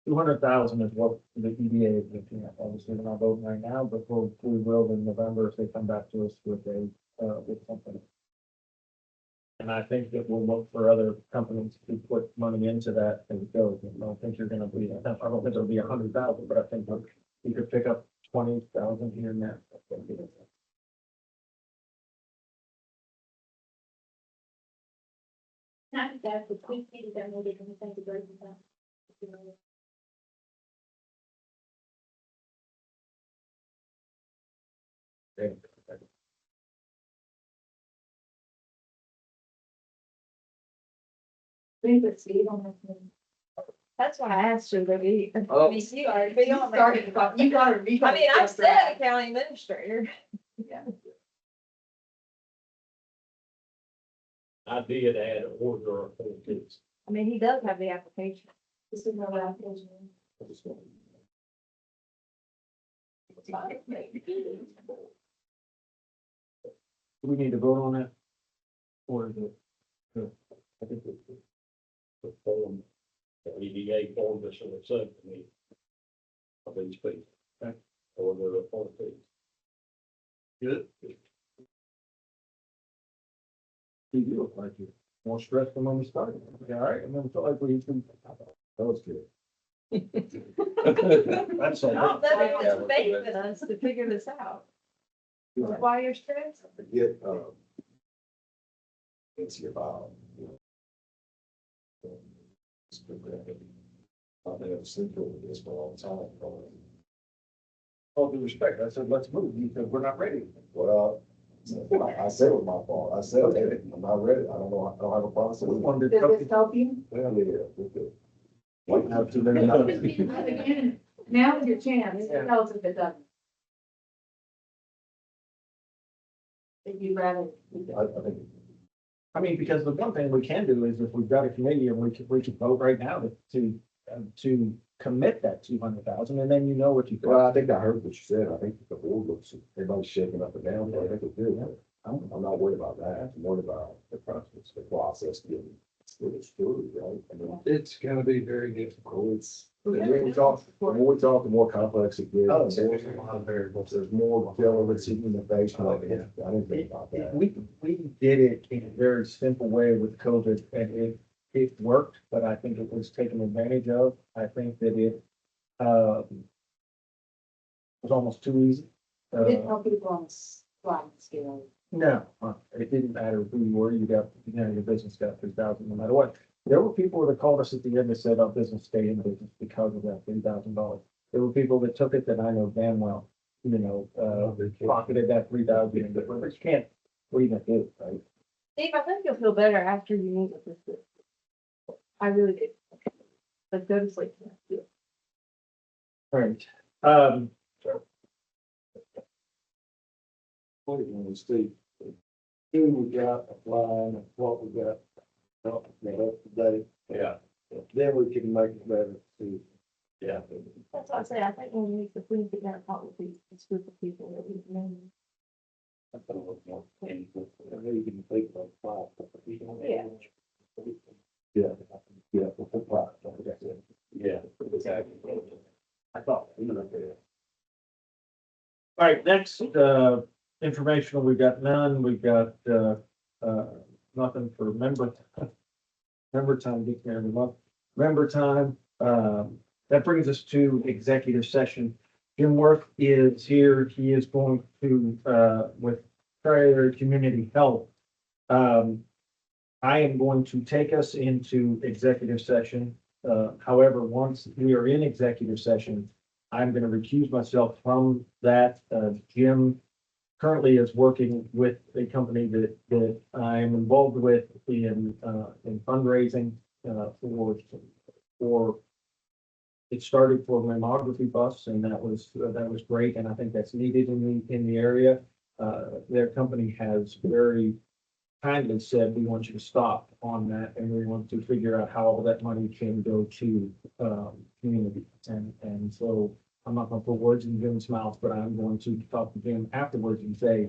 Speaker 2: 200,000 is what the EDA is looking at. Obviously, we're not voting right now, but we will in November if they come back to us with with something. And I think that we'll look for other companies to put money into that as it goes. I don't think you're gonna be, I don't think it'll be 100,000, but I think you could pick up 20,000 here and there.
Speaker 7: I think that's the tweak, you don't know, they're gonna think the great about.
Speaker 1: We put Steve on that thing.
Speaker 8: That's why I asked you to be.
Speaker 9: Oh.
Speaker 8: I mean, you gotta be on there.
Speaker 1: Started, you gotta read.
Speaker 8: I mean, I said county administrator.
Speaker 10: I did add an order of appointees.
Speaker 8: I mean, he does have the application.
Speaker 1: This is no application.
Speaker 2: Do we need to vote on that? Or is it?
Speaker 10: I think the form, the EDA form that's in the subcommittee of these people.
Speaker 2: Okay.
Speaker 10: Or their appointees.
Speaker 2: Good. You look like you're more stressed than when we started. Yeah, all right, and then feel like we can.
Speaker 3: That was good.
Speaker 2: That's all.
Speaker 8: I don't know if it's faith in us to figure this out. That's why you're stressed.
Speaker 3: Forget, it's about, I've been sleeping with this for a long time.
Speaker 2: All due respect, I said, let's move, because we're not ready.
Speaker 3: Well, I said it was my fault. I said, hey, I'm not ready. I don't know, I don't have a process.
Speaker 2: We wanted to.
Speaker 1: Does this help you?
Speaker 3: Yeah, we're good. Might have too many.
Speaker 1: Now is your chance, tell us if it doesn't. If you rather.
Speaker 3: I think,
Speaker 2: I mean, because the one thing we can do is if we've got a committee and we could vote right now to commit that 200,000, and then you know what you got.
Speaker 3: well, I think I heard what you said. I think the board looks, everybody's shaking up and down, but I think it's good. I'm not worried about that. I'm worried about the process getting through, right? I mean,
Speaker 9: It's gonna be very difficult.
Speaker 3: it's, the more we talk, the more complex it gets.
Speaker 2: Oh,
Speaker 3: There's a lot of variables. There's more delicacy in the base. I didn't think about that.
Speaker 2: We did it in a very simple way with COVID, and it worked, but I think it was taken advantage of. I think that it was almost too easy.
Speaker 1: We didn't help people on the sliding scale.
Speaker 2: No, it didn't matter who you were, your business got 3,000 no matter what. There were people that called us at the end that said our business stayed in business because of that $3,000. There were people that took it that I know damn well, pocketed that 3,000, but you can't, what are you gonna do, right?
Speaker 8: Steve, I think you'll feel better after you meet with this. I really do. But go to sleep.
Speaker 2: All right,
Speaker 3: What do you want to see? Who we got applying, what we got, up to date,
Speaker 10: Yeah,
Speaker 3: then we can make it better, see.
Speaker 10: yeah.
Speaker 8: That's what I say. I think when we if we get down and talk with this group of people that we've known.
Speaker 10: I thought it was more painful.
Speaker 3: I know you can think about five.
Speaker 8: Yeah.
Speaker 3: Yeah, yeah, for five, that's it.
Speaker 10: Yeah, exactly.
Speaker 2: I thought. All right, next, informational, we've got none, we've got, nothing for member time, every month. member time. That brings us to executive session. Jim Worth is here. He is going to, with prior community health. I am going to take us into executive session. However, once we are in executive session, I'm going to recuse myself from that. Jim currently is working with a company that I'm involved with in fundraising, for it started for mammography buffs, and that was great, and I think that's needed in the area. Their company has very kindly said, we want you to stop on that, and we want to figure out how all that money can go to community. And so I'm not gonna put words in Jim's mouth, but I'm going to talk to Jim afterwards and say,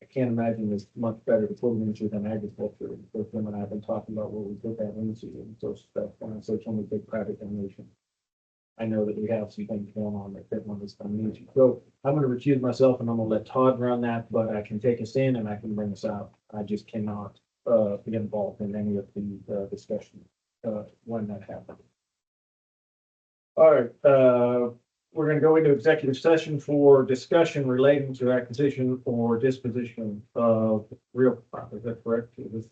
Speaker 2: I can't imagine it's much better to put it into than agriculture. Both Jim and I have been talking about what we put that into, and so stuff, when I say it's only big private donation. I know that we have some things going on that one is going to need to. So I'm going to recuse myself, and I'm going to let Todd run that, but I can take us in and I can bring us out. I just cannot be involved in any of the discussion when that happens. All right, we're going to go into executive session for discussion relating to acquisition or disposition of real property. Is that correct? Is this